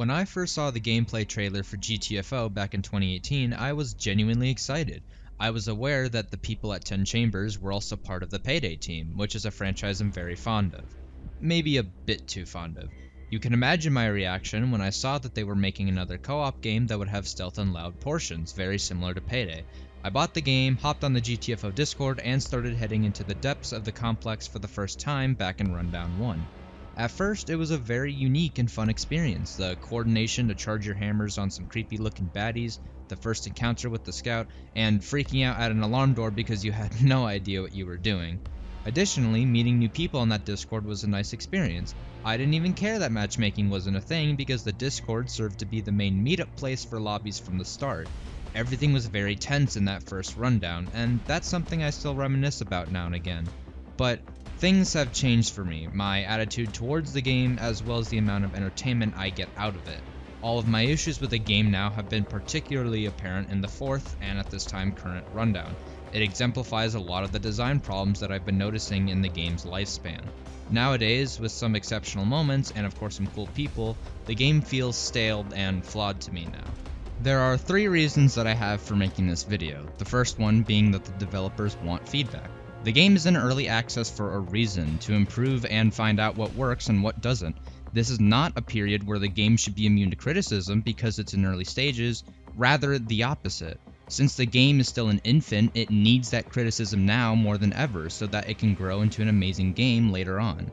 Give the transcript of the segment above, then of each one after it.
When I first saw the gameplay trailer for GTFO back in 2018, I was genuinely excited. I was aware that the people at 10 Chambers were also part of the PAYDAY team, which is a franchise I'm very fond of. Maybe a bit too fond of. You can imagine my reaction when I saw that they were making another co-op game that would have stealth and loud portions, very similar to PAYDAY. I bought the game, hopped on the GTFO Discord, and started heading into the depths of the complex for the first time back in Rundown 1. At first, it was a very unique and fun experience. The coordination to charge your hammers on some creepy looking baddies, the first encounter with the scout, and freaking out at an alarm door because you had no idea what you were doing. Additionally, meeting new people on that Discord was a nice experience. I didn't even care that matchmaking wasn't a thing because the Discord served to be the main meetup place for lobbies from the start. Everything was very tense in that first rundown, and that's something I still reminisce about now and again. But things have changed for me, my attitude towards the game as well as the amount of entertainment I get out of it. All of my issues with the game now have been particularly apparent in the fourth, and at this time current rundown. It exemplifies a lot of the design problems that I've been noticing in the game's lifespan. Nowadays, with some exceptional moments and of course some cool people, the game feels stale and flawed to me now. There are 3 reasons that I have for making this video, the first one being that the developers want feedback. The game is in early access for a reason, to improve and find out what works and what doesn't. This is not a period where the game should be immune to criticism because it's in early stages, rather the opposite. Since the game is still an infant, it needs that criticism now more than ever so that it can grow into an amazing game later on.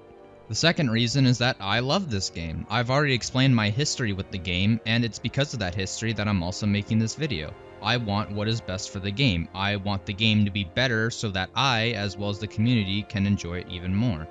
The second reason is that I love this game. I've already explained my history with the game, and it's because of that history that I'm also making this video. I want what is best for the game. I want the game to be better so that I, as well as the community, can enjoy it even more.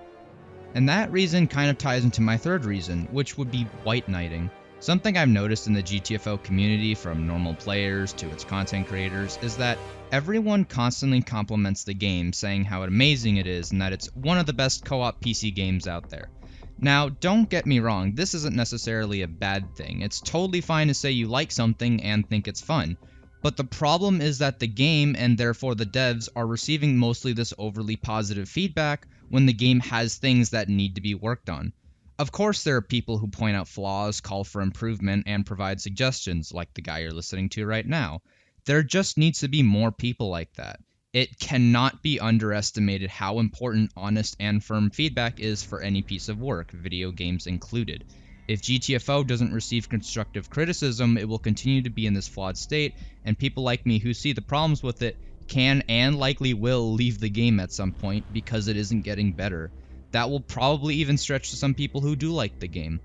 And that reason kind of ties into my third reason, which would be white knighting. Something I've noticed in the GTFO community, from normal players to its content creators, is that everyone constantly compliments the game, saying how amazing it is and that it's one of the best co-op PC games out there. Now, don't get me wrong, this isn't necessarily a bad thing. It's totally fine to say you like something and think it's fun. But the problem is that the game, and therefore the devs, are receiving mostly this overly positive feedback when the game has things that need to be worked on. Of course there are people who point out flaws, call for improvement, and provide suggestions, like the guy you're listening to right now. There just needs to be more people like that. It cannot be underestimated how important honest and firm feedback is for any piece of work, video games included. If GTFO doesn't receive constructive criticism, it will continue to be in this flawed state, and people like me who see the problems with it can and likely will leave the game at some point because it isn't getting better. That will probably even stretch to some people who do like the game.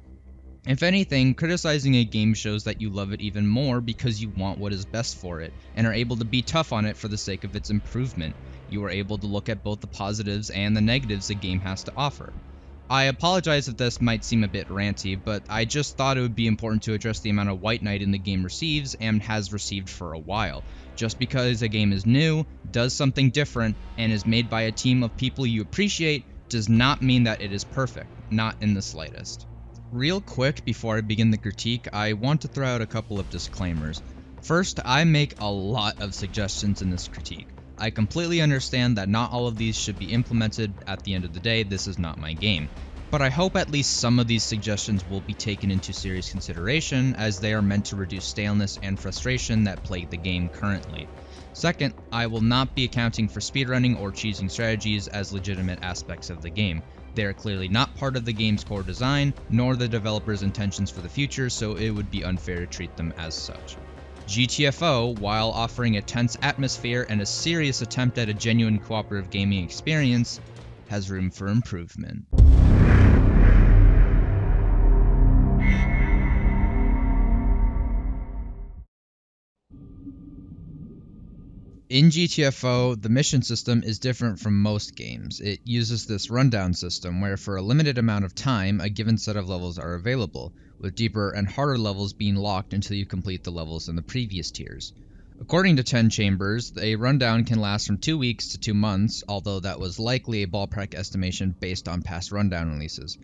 If anything, criticizing a game shows that you love it even more because you want what is best for it, and are able to be tough on it for the sake of its improvement. You are able to look at both the positives and the negatives the game has to offer. I apologize if this might seem a bit ranty, but I just thought it would be important to address the amount of white knighting the game receives and has received for a while. Just because a game is new, does something different, and is made by a team of people you appreciate does not mean that it is perfect, not in the slightest. Real quick before I begin the critique, I want to throw out a couple of disclaimers. First, I make a lot of suggestions in this critique. I completely understand that not all of these should be implemented. At the end of the day, this is not my game. But I hope at least some of these suggestions will be taken into serious consideration, as they are meant to reduce staleness and frustration that plague the game currently. Second, I will not be accounting for speedrunning or cheesing strategies as legitimate aspects of the game. They are clearly not part of the game's core design, nor the developer's intentions for the future, so it would be unfair to treat them as such. GTFO, while offering a tense atmosphere and a serious attempt at a genuine cooperative gaming experience, has room for improvement. In GTFO, the mission system is different from most games. It uses this rundown system where for a limited amount of time, a given set of levels are available, with deeper and harder levels being locked until you complete the levels in the previous tiers. According to 10 Chambers, a rundown can last from 2 weeks to 2 months, although that was likely a ballpark estimation based on past rundown releases.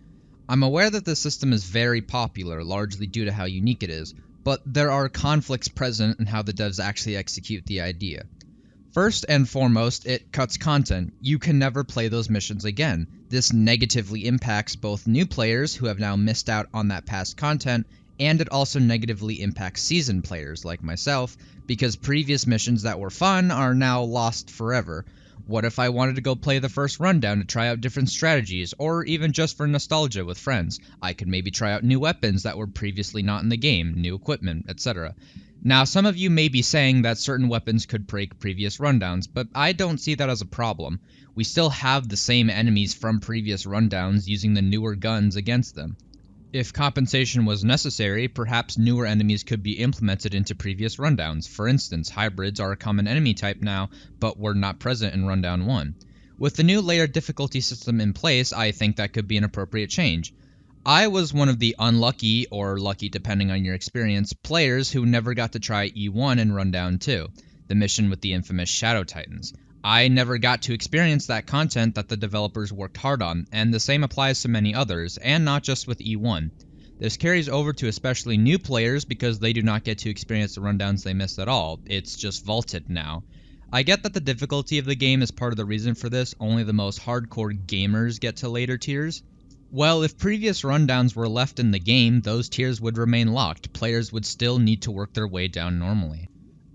I'm aware that this system is very popular, largely due to how unique it is, but there are conflicts present in how the devs actually execute the idea. First and foremost, it cuts content. You can never play those missions again. This negatively impacts both new players who have now missed out on that past content and it also negatively impacts seasoned players like myself, because previous missions that were fun are now lost forever. What if I wanted to go play the first rundown to try out different strategies, or even just for nostalgia with friends? I could maybe try out new weapons that were previously not in the game, new equipment, etc. Now, some of you may be saying that certain weapons could break previous rundowns, but I don't see that as a problem. We still have the same enemies from previous rundowns using the newer guns against them. If compensation was necessary, perhaps newer enemies could be implemented into previous rundowns. For instance, hybrids are a common enemy type now, but were not present in Rundown 1. With the new layered difficulty system in place, I think that could be an appropriate change. I was one of the unlucky, or lucky depending on your experience, players who never got to try E1 in Rundown 2, the mission with the infamous Shadow Titans. I never got to experience that content that the developers worked hard on, and the same applies to many others, and not just with E1. This carries over to especially new players because they do not get to experience the rundowns they missed at all. It's just vaulted now. I get that the difficulty of the game is part of the reason for this, only the most hardcore gamers get to later tiers. Well, if previous rundowns were left in the game, those tiers would remain locked. Players would still need to work their way down normally.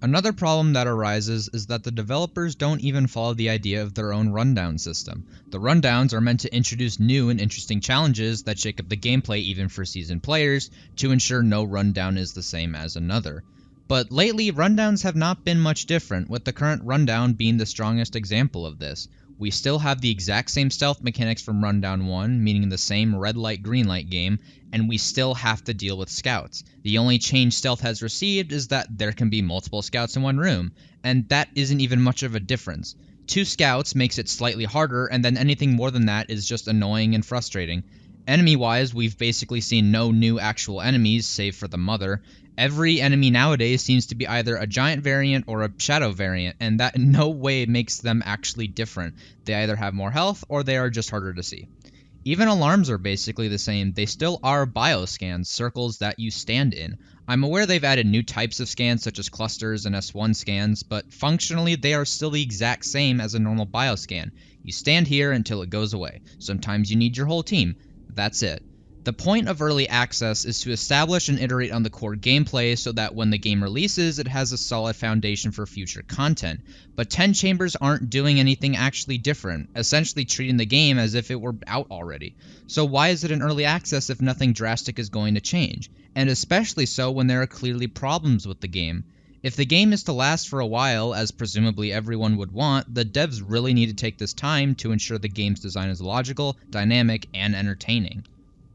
Another problem that arises is that the developers don't even follow the idea of their own rundown system. The rundowns are meant to introduce new and interesting challenges that shake up the gameplay even for seasoned players, to ensure no rundown is the same as another. But lately, rundowns have not been much different, with the current rundown being the strongest example of this. We still have the exact same stealth mechanics from Rundown 1, meaning the same red light green light game, and we still have to deal with scouts. The only change stealth has received is that there can be multiple scouts in one room, and that isn't even much of a difference. 2 scouts makes it slightly harder, and then anything more than that is just annoying and frustrating. Enemy-wise, we've basically seen no new actual enemies, save for the Mother. Every enemy nowadays seems to be either a giant variant or a shadow variant, and that in no way makes them actually different. They either have more health, or they are just harder to see. Even alarms are basically the same. They still are bioscans, circles that you stand in. I'm aware they've added new types of scans such as clusters and S1 scans, but functionally they are still the exact same as a normal bioscan. You stand here until it goes away. Sometimes you need your whole team. That's it. The point of early access is to establish and iterate on the core gameplay so that when the game releases, it has a solid foundation for future content. But 10 Chambers aren't doing anything actually different, essentially treating the game as if it were out already. So why is it in early access if nothing drastic is going to change? And especially so when there are clearly problems with the game. If the game is to last for a while, as presumably everyone would want, the devs really need to take this time to ensure the game's design is logical, dynamic, and entertaining.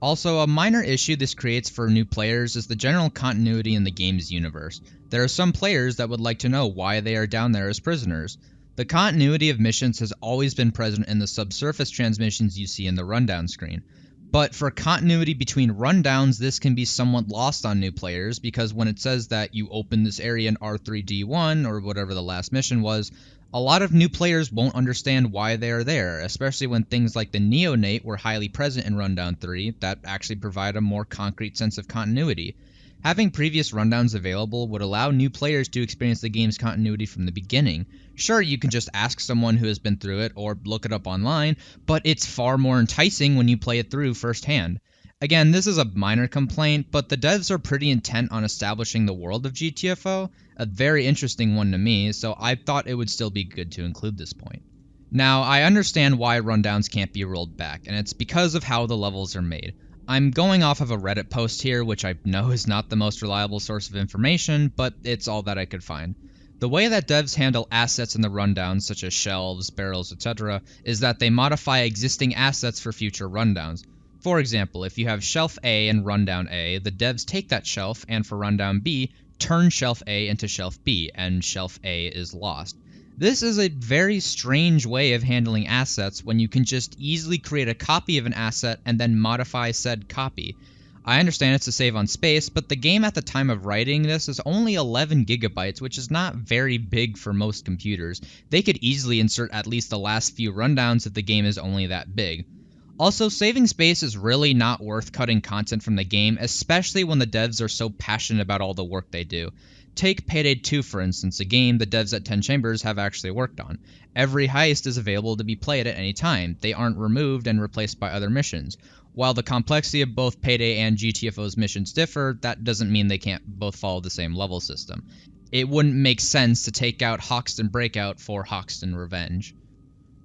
Also, a minor issue this creates for new players is the general continuity in the game's universe. There are some players that would like to know why they are down there as prisoners. The continuity of missions has always been present in the subsurface transmissions you see in the rundown screen. But for continuity between rundowns, this can be somewhat lost on new players, because when it says that you open this area in R3D1, or whatever the last mission was, a lot of new players won't understand why they are there, especially when things like the neonate were highly present in Rundown 3 that actually provide a more concrete sense of continuity. Having previous rundowns available would allow new players to experience the game's continuity from the beginning. Sure, you can just ask someone who has been through it or look it up online, but it's far more enticing when you play it through firsthand. Again, this is a minor complaint, but the devs are pretty intent on establishing the world of GTFO, a very interesting one to me, so I thought it would still be good to include this point. Now, I understand why rundowns can't be rolled back, and it's because of how the levels are made. I'm going off of a Reddit post here, which I know is not the most reliable source of information, but it's all that I could find. The way that devs handle assets in the rundowns, such as shelves, barrels, etc., is that they modify existing assets for future rundowns. For example, if you have Shelf A in Rundown A, the devs take that shelf and for Rundown B, turn Shelf A into Shelf B, and Shelf A is lost. This is a very strange way of handling assets when you can just easily create a copy of an asset and then modify said copy. I understand it's to save on space, but the game at the time of writing this is only 11 gigabytes, which is not very big for most computers. They could easily insert at least the last few rundowns if the game is only that big. Also, saving space is really not worth cutting content from the game, especially when the devs are so passionate about all the work they do. Take Payday 2 for instance, a game the devs at 10 Chambers have actually worked on. Every heist is available to be played at any time. They aren't removed and replaced by other missions. While the complexity of both Payday and GTFO's missions differ, that doesn't mean they can't both follow the same level system. It wouldn't make sense to take out Hoxton Breakout for Hoxton Revenge.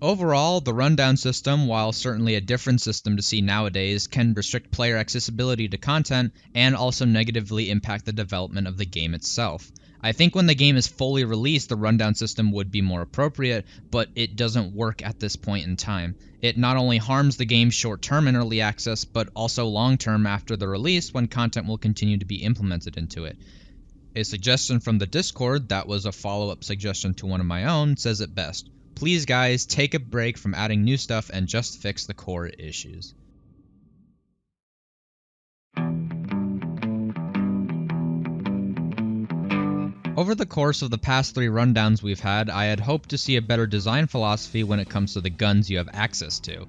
Overall, the rundown system, while certainly a different system to see nowadays, can restrict player accessibility to content and also negatively impact the development of the game itself. I think when the game is fully released, the rundown system would be more appropriate, but it doesn't work at this point in time. It not only harms the game short-term in early access, but also long-term after the release when content will continue to be implemented into it. A suggestion from the Discord that was a follow-up suggestion to one of my own says it best. Please guys, take a break from adding new stuff and just fix the core issues. Over the course of the past 3 rundowns we've had, I had hoped to see a better design philosophy when it comes to the guns you have access to.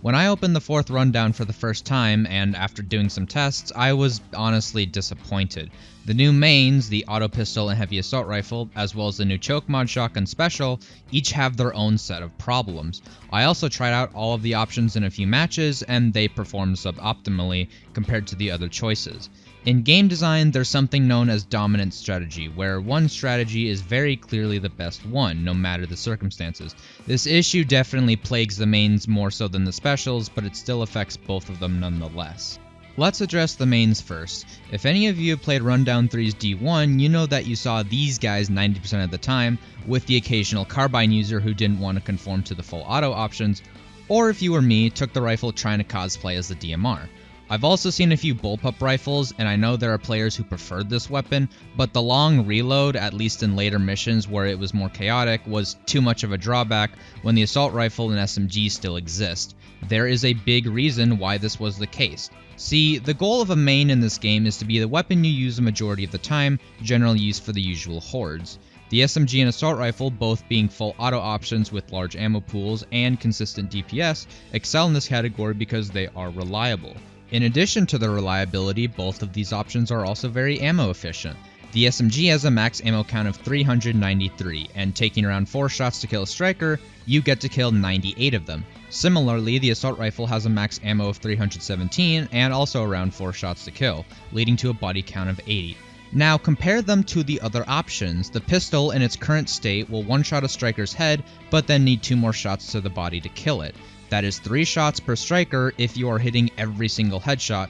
When I opened the 4th rundown for the first time, and after doing some tests, I was honestly disappointed. The new mains, the auto pistol and heavy assault rifle, as well as the new choke mod shotgun special, each have their own set of problems. I also tried out all of the options in a few matches, and they performed suboptimally compared to the other choices. In game design, there's something known as dominant strategy, where one strategy is very clearly the best one, no matter the circumstances. This issue definitely plagues the mains more so than the specials, but it still affects both of them nonetheless. Let's address the mains first. If any of you have played Rundown 3's D1, you know that you saw these guys 90% of the time, with the occasional carbine user who didn't want to conform to the full auto options, or if you were me, took the rifle trying to cosplay as the DMR. I've also seen a few bullpup rifles, and I know there are players who preferred this weapon, but the long reload, at least in later missions where it was more chaotic, was too much of a drawback when the assault rifle and SMG still exist. There is a big reason why this was the case. See, the goal of a main in this game is to be the weapon you use the majority of the time, generally used for the usual hordes. The SMG and assault rifle, both being full auto options with large ammo pools and consistent DPS, excel in this category because they are reliable. In addition to the reliability, both of these options are also very ammo efficient. The SMG has a max ammo count of 393, and taking around 4 shots to kill a striker, you get to kill 98 of them. Similarly, the assault rifle has a max ammo of 317 and also around 4 shots to kill, leading to a body count of 80. Now compare them to the other options. The pistol in its current state will one-shot a striker's head, but then need 2 more shots to the body to kill it. That is 3 shots per striker if you are hitting every single headshot,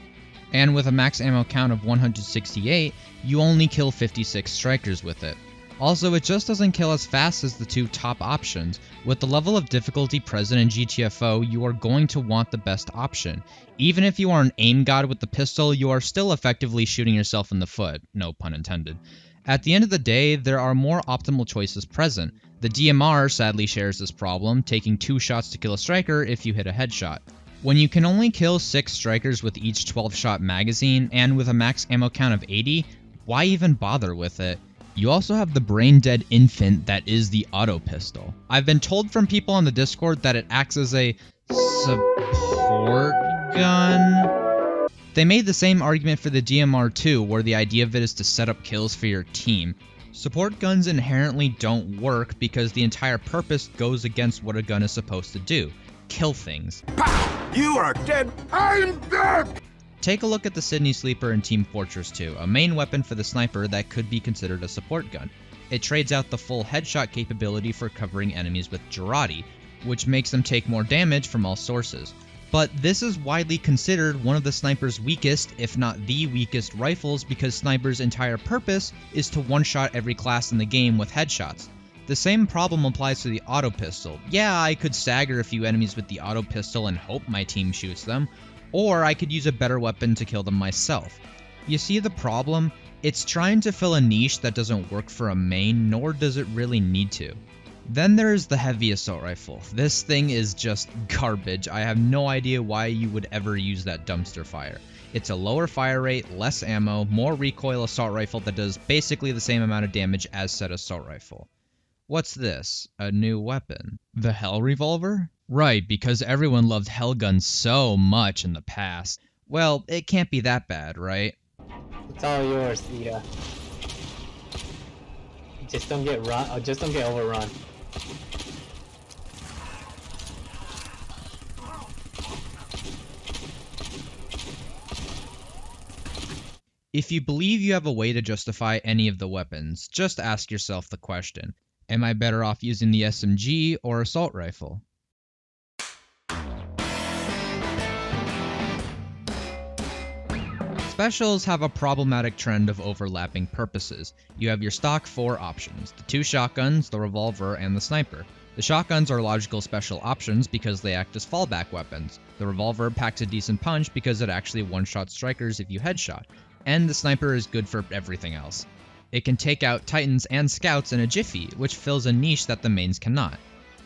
and with a max ammo count of 168, you only kill 56 strikers with it. Also, it just doesn't kill as fast as the 2 top options. With the level of difficulty present in GTFO, you are going to want the best option. Even if you are an aim god with the pistol, you are still effectively shooting yourself in the foot, no pun intended. At the end of the day, there are more optimal choices present. The DMR sadly shares this problem, taking 2 shots to kill a striker if you hit a headshot. When you can only kill 6 strikers with each 12-shot magazine, and with a max ammo count of 80, why even bother with it? You also have the brain-dead infant that is the auto pistol. I've been told from people on the Discord that it acts as a support gun. They made the same argument for the DMR too, where the idea of it is to set up kills for your team. Support guns inherently don't work because the entire purpose goes against what a gun is supposed to do. Kill things. Pow! You are dead! I'm dead! Take a look at the Sydney Sleeper in Team Fortress 2, a main weapon for the sniper that could be considered a support gun. It trades out the full headshot capability for covering enemies with Girardi, which makes them take more damage from all sources. But this is widely considered one of the sniper's weakest, if not the weakest, rifles because sniper's entire purpose is to one-shot every class in the game with headshots. The same problem applies to the auto pistol. Yeah, I could stagger a few enemies with the auto pistol and hope my team shoots them, or I could use a better weapon to kill them myself. You see the problem? It's trying to fill a niche that doesn't work for a main, nor does it really need to. Then there's the heavy assault rifle. This thing is just garbage. I have no idea why you would ever use that dumpster fire. It's a lower fire rate, less ammo, more recoil assault rifle that does basically the same amount of damage as said assault rifle. What's this? A new weapon? The Hell Revolver? Right, because everyone loved Hell guns so much in the past. Well, it can't be that bad, right? It's all yours, Ida. Just don't get run. Or just don't get overrun. If you believe you have a way to justify any of the weapons, just ask yourself the question, am I better off using the SMG or assault rifle? Specials have a problematic trend of overlapping purposes. You have your stock 4 options, the 2 shotguns, the revolver, and the sniper. The shotguns are logical special options because they act as fallback weapons. The revolver packs a decent punch because it actually one-shot strikers if you headshot. And the sniper is good for everything else. It can take out titans and scouts in a jiffy, which fills a niche that the mains cannot.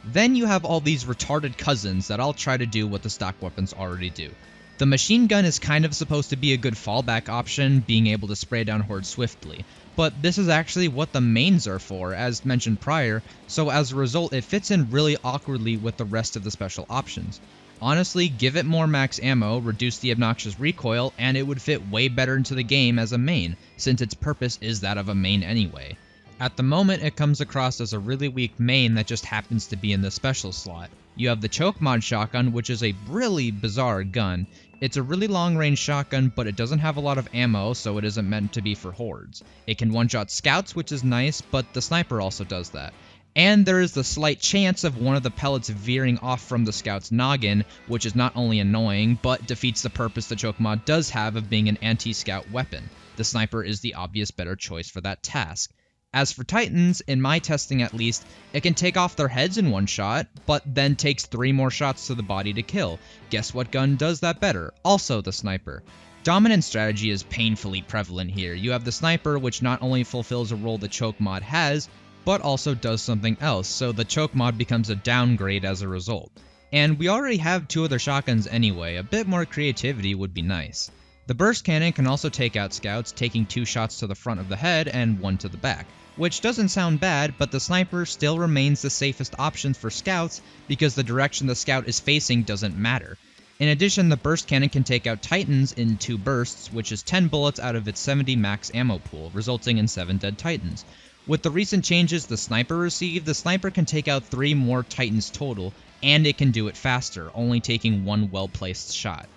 Then you have all these retarded cousins that all try to do what the stock weapons already do. The machine gun is kind of supposed to be a good fallback option, being able to spray down hordes swiftly, but this is actually what the mains are for, as mentioned prior, so as a result it fits in really awkwardly with the rest of the special options. Honestly, give it more max ammo, reduce the obnoxious recoil, and it would fit way better into the game as a main, since its purpose is that of a main anyway. At the moment, it comes across as a really weak main that just happens to be in the special slot. You have the choke mod shotgun, which is a really bizarre gun. It's a really long-range shotgun, but it doesn't have a lot of ammo, so it isn't meant to be for hordes. It can one-shot scouts, which is nice, but the sniper also does that. And there is the slight chance of one of the pellets veering off from the scout's noggin, which is not only annoying, but defeats the purpose the choke mod does have of being an anti-scout weapon. The sniper is the obvious better choice for that task. As for titans, in my testing at least, it can take off their heads in one shot, but then takes 3 more shots to the body to kill. Guess what gun does that better? Also the sniper. Dominant strategy is painfully prevalent here. You have the sniper, which not only fulfills a role the choke mod has, but also does something else, so the choke mod becomes a downgrade as a result. And we already have 2 other shotguns anyway, a bit more creativity would be nice. The burst cannon can also take out scouts, taking 2 shots to the front of the head and 1 to the back. Which doesn't sound bad, but the sniper still remains the safest option for scouts because the direction the scout is facing doesn't matter. In addition, the burst cannon can take out titans in 2 bursts, which is 10 bullets out of its 70 max ammo pool, resulting in 7 dead titans. With the recent changes the sniper received, the sniper can take out 3 more titans total, and it can do it faster, only taking 1 well-placed shot.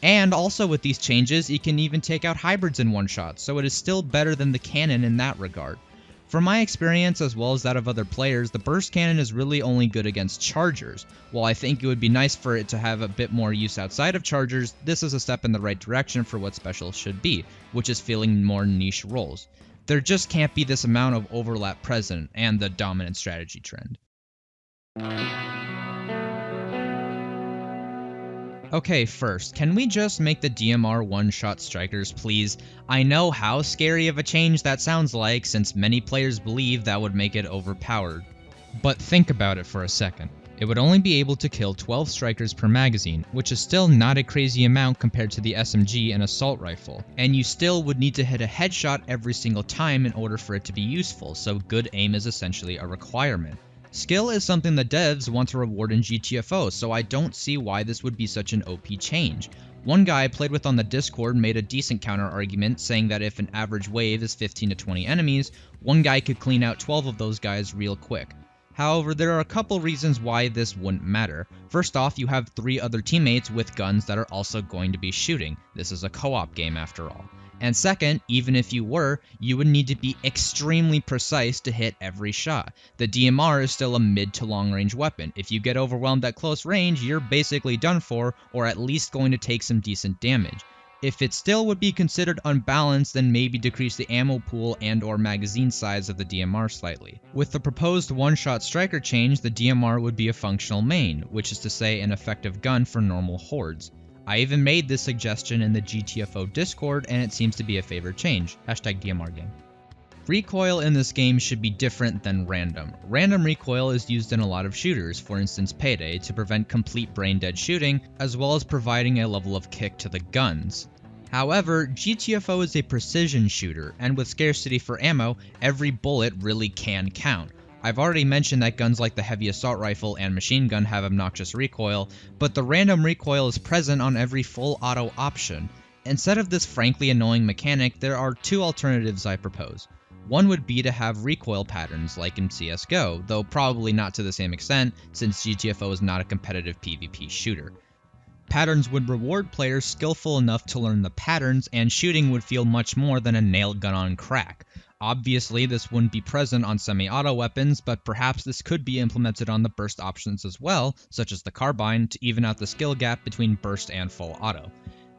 And also with these changes, it can even take out hybrids in one shot, so it is still better than the cannon in that regard. From my experience, as well as that of other players, the burst cannon is really only good against chargers. While I think it would be nice for it to have a bit more use outside of chargers, this is a step in the right direction for what specials should be, which is filling more niche roles. There just can't be this amount of overlap present, and the dominant strategy trend. Okay, first, can we just make the DMR one-shot strikers, please? I know how scary of a change that sounds like, since many players believe that would make it overpowered. But think about it for a second. It would only be able to kill 12 strikers per magazine, which is still not a crazy amount compared to the SMG and assault rifle. And you still would need to hit a headshot every single time in order for it to be useful, so good aim is essentially a requirement. Skill is something the devs want to reward in GTFO, so I don't see why this would be such an OP change. One guy I played with on the Discord made a decent counter argument, saying that if an average wave is 15 to 20 enemies, one guy could clean out 12 of those guys real quick. However, there are a couple reasons why this wouldn't matter. First off, you have 3 other teammates with guns that are also going to be shooting. This is a co-op game after all. And second, even if you were, you would need to be extremely precise to hit every shot. The DMR is still a mid to long range weapon. If you get overwhelmed at close range, you're basically done for, or at least going to take some decent damage. If it still would be considered unbalanced, then maybe decrease the ammo pool and or magazine size of the DMR slightly. With the proposed one-shot striker change, the DMR would be a functional main, which is to say an effective gun for normal hordes. I even made this suggestion in the GTFO Discord, and it seems to be a favored change. #DMR game. Recoil in this game should be different than random. Random recoil is used in a lot of shooters, for instance Payday, to prevent complete brain-dead shooting, as well as providing a level of kick to the guns. However, GTFO is a precision shooter, and with scarcity for ammo, every bullet really can count. I've already mentioned that guns like the heavy assault rifle and machine gun have obnoxious recoil, but the random recoil is present on every full auto option. Instead of this frankly annoying mechanic, there are 2 alternatives I propose. One would be to have recoil patterns like in CSGO, though probably not to the same extent since GTFO is not a competitive PvP shooter. Patterns would reward players skillful enough to learn the patterns, and shooting would feel much more than a nail gun on crack. Obviously, this wouldn't be present on semi-auto weapons, but perhaps this could be implemented on the burst options as well, such as the carbine, to even out the skill gap between burst and full auto.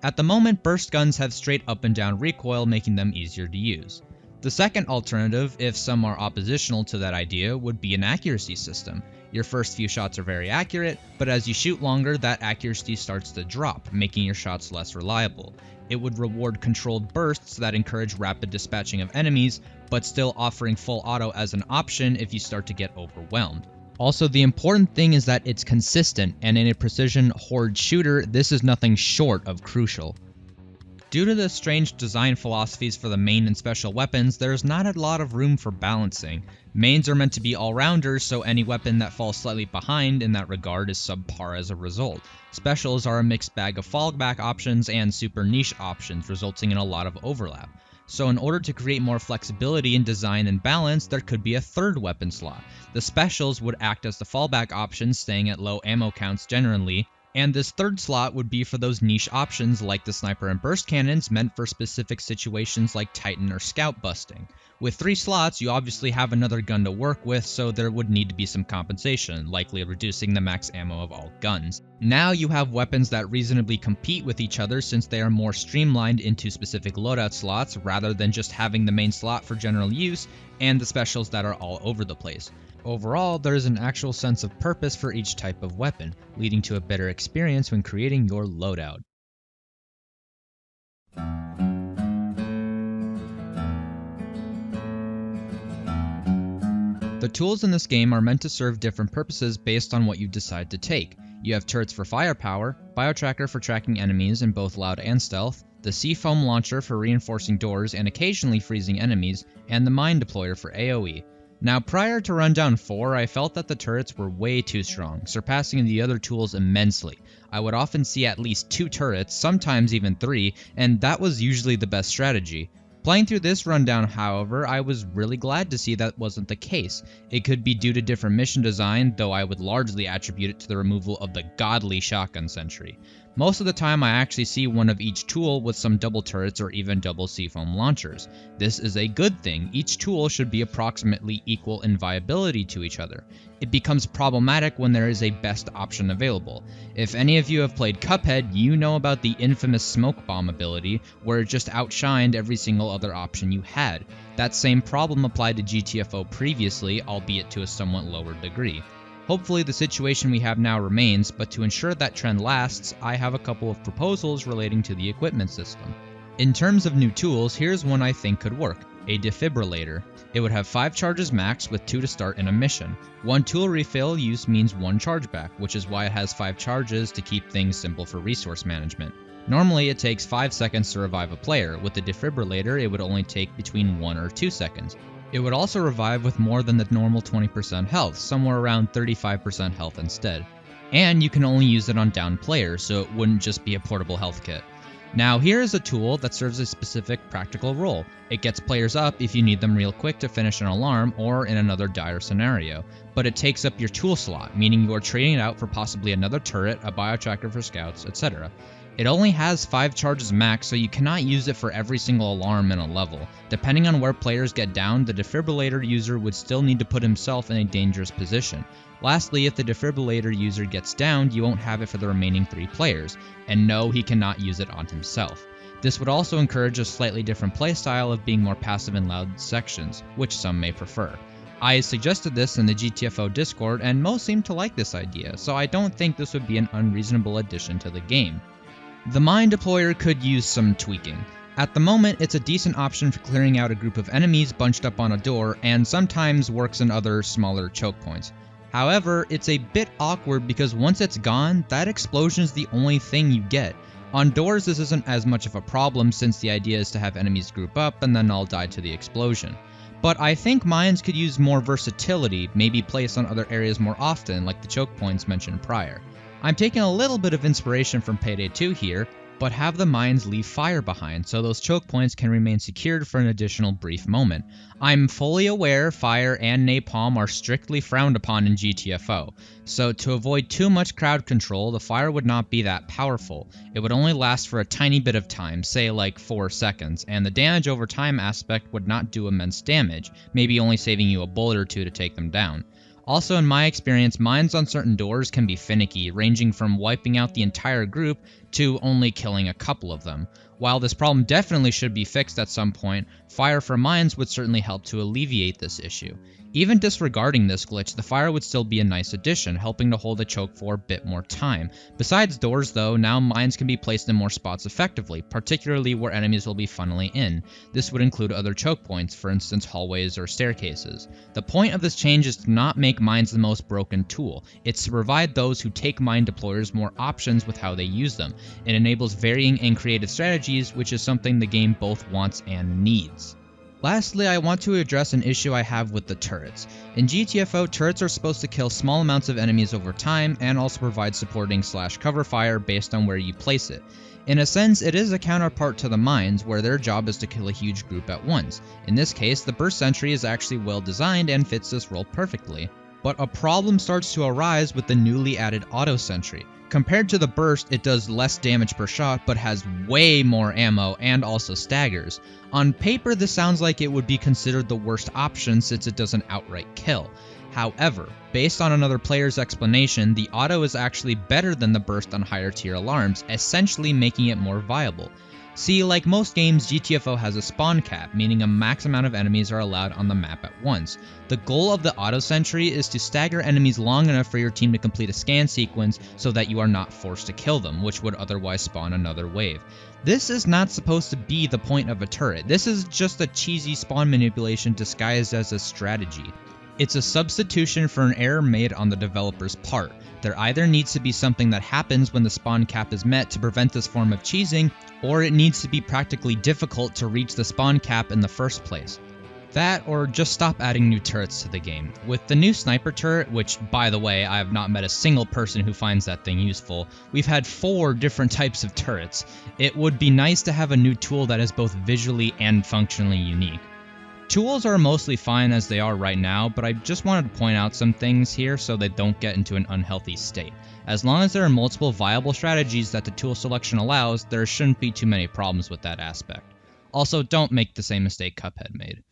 At the moment, burst guns have straight up and down recoil, making them easier to use. The second alternative, if some are oppositional to that idea, would be an accuracy system. Your first few shots are very accurate, but as you shoot longer, that accuracy starts to drop, making your shots less reliable. It would reward controlled bursts that encourage rapid dispatching of enemies, but still offering full auto as an option if you start to get overwhelmed. Also, the important thing is that it's consistent, and in a precision Horde shooter, this is nothing short of crucial. Due to the strange design philosophies for the main and special weapons, there's not a lot of room for balancing. Mains are meant to be all-rounders, so any weapon that falls slightly behind in that regard is subpar as a result. Specials are a mixed bag of fallback options and super niche options, resulting in a lot of overlap. So in order to create more flexibility in design and balance, there could be a third weapon slot. The specials would act as the fallback options, staying at low ammo counts generally, and this third slot would be for those niche options like the sniper and burst cannons meant for specific situations like Titan or scout busting. With 3 slots, you obviously have another gun to work with, so there would need to be some compensation, likely reducing the max ammo of all guns. Now you have weapons that reasonably compete with each other since they are more streamlined into specific loadout slots rather than just having the main slot for general use and the specials that are all over the place. Overall, there is an actual sense of purpose for each type of weapon, leading to a better experience when creating your loadout. The tools in this game are meant to serve different purposes based on what you decide to take. You have turrets for firepower, biotracker for tracking enemies in both loud and stealth, the C-foam launcher for reinforcing doors and occasionally freezing enemies, and the mine deployer for AoE. Now, prior to Rundown 4, I felt that the turrets were way too strong, surpassing the other tools immensely. I would often see at least 2 turrets, sometimes even 3, and that was usually the best strategy. Playing through this rundown, however, I was really glad to see that wasn't the case. It could be due to different mission design, though I would largely attribute it to the removal of the godly shotgun sentry. Most of the time I actually see one of each tool with some double turrets or even double C-foam launchers. This is a good thing. Each tool should be approximately equal in viability to each other. It becomes problematic when there is a best option available. If any of you have played Cuphead, you know about the infamous smoke bomb ability, where it just outshined every single other option you had. That same problem applied to GTFO previously, albeit to a somewhat lower degree. Hopefully the situation we have now remains, but to ensure that trend lasts, I have a couple of proposals relating to the equipment system. In terms of new tools, here's one I think could work: a defibrillator. It would have 5 charges max with 2 to start in a mission. 1 tool refill use means 1 chargeback, which is why it has 5 charges to keep things simple for resource management. Normally it takes 5 seconds to revive a player. With the defibrillator, it would only take between 1 or 2 seconds. It would also revive with more than the normal 20% health, somewhere around 35% health instead. And you can only use it on downed players, so it wouldn't just be a portable health kit. Now here is a tool that serves a specific practical role. It gets players up if you need them real quick to finish an alarm or in another dire scenario. But it takes up your tool slot, meaning you are trading it out for possibly another turret, a biotracker for scouts, etc. It only has 5 charges max, so you cannot use it for every single alarm in a level. Depending on where players get down, the defibrillator user would still need to put himself in a dangerous position. Lastly, if the defibrillator user gets downed, you won't have it for the remaining 3 players, and no, he cannot use it on himself. This would also encourage a slightly different playstyle of being more passive in loud sections, which some may prefer. I suggested this in the GTFO Discord, and most seem to like this idea, so I don't think this would be an unreasonable addition to the game. The mine deployer could use some tweaking. At the moment, it's a decent option for clearing out a group of enemies bunched up on a door, and sometimes works in other smaller choke points. However, it's a bit awkward because once it's gone, that explosion is the only thing you get. On doors, this isn't as much of a problem since the idea is to have enemies group up and then all die to the explosion. But I think mines could use more versatility, maybe placed on other areas more often, like the choke points mentioned prior. I'm taking a little bit of inspiration from Payday 2 here. but have the mines leave fire behind so those choke points can remain secured for an additional brief moment. I'm fully aware fire and napalm are strictly frowned upon in GTFO, so to avoid too much crowd control, the fire would not be that powerful. It would only last for a tiny bit of time, say like 4 seconds, and the damage over time aspect would not do immense damage, maybe only saving you a bullet or two to take them down. Also, in my experience, mines on certain doors can be finicky, ranging from wiping out the entire group to only killing a couple of them. While this problem definitely should be fixed at some point, fire for mines would certainly help to alleviate this issue. Even disregarding this glitch, the fire would still be a nice addition, helping to hold the choke for a bit more time. Besides doors though, now mines can be placed in more spots effectively, particularly where enemies will be funneling in. This would include other choke points, for instance hallways or staircases. The point of this change is to not make mines the most broken tool. It's to provide those who take mine deployers more options with how they use them. It enables varying and creative strategies, which is something the game both wants and needs. Lastly, I want to address an issue I have with the turrets. In GTFO, turrets are supposed to kill small amounts of enemies over time and also provide supporting / cover fire based on where you place it. In a sense, it is a counterpart to the mines, where their job is to kill a huge group at once. In this case, the burst sentry is actually well designed and fits this role perfectly. But a problem starts to arise with the newly added auto sentry. Compared to the burst, it does less damage per shot, but has way more ammo and also staggers. On paper, this sounds like it would be considered the worst option since it doesn't outright kill. However, based on another player's explanation, the auto is actually better than the burst on higher tier alarms, essentially making it more viable. See, like most games, GTFO has a spawn cap, meaning a max amount of enemies are allowed on the map at once. The goal of the auto sentry is to stagger enemies long enough for your team to complete a scan sequence so that you are not forced to kill them, which would otherwise spawn another wave. This is not supposed to be the point of a turret. This is just a cheesy spawn manipulation disguised as a strategy. It's a substitution for an error made on the developer's part. There either needs to be something that happens when the spawn cap is met to prevent this form of cheesing, or it needs to be practically difficult to reach the spawn cap in the first place. That, or just stop adding new turrets to the game. With the new sniper turret, which, by the way, I have not met a single person who finds that thing useful, we've had 4 different types of turrets. It would be nice to have a new tool that is both visually and functionally unique. Tools are mostly fine as they are right now, but I just wanted to point out some things here so they don't get into an unhealthy state. As long as there are multiple viable strategies that the tool selection allows, there shouldn't be too many problems with that aspect. Also, don't make the same mistake Cuphead made.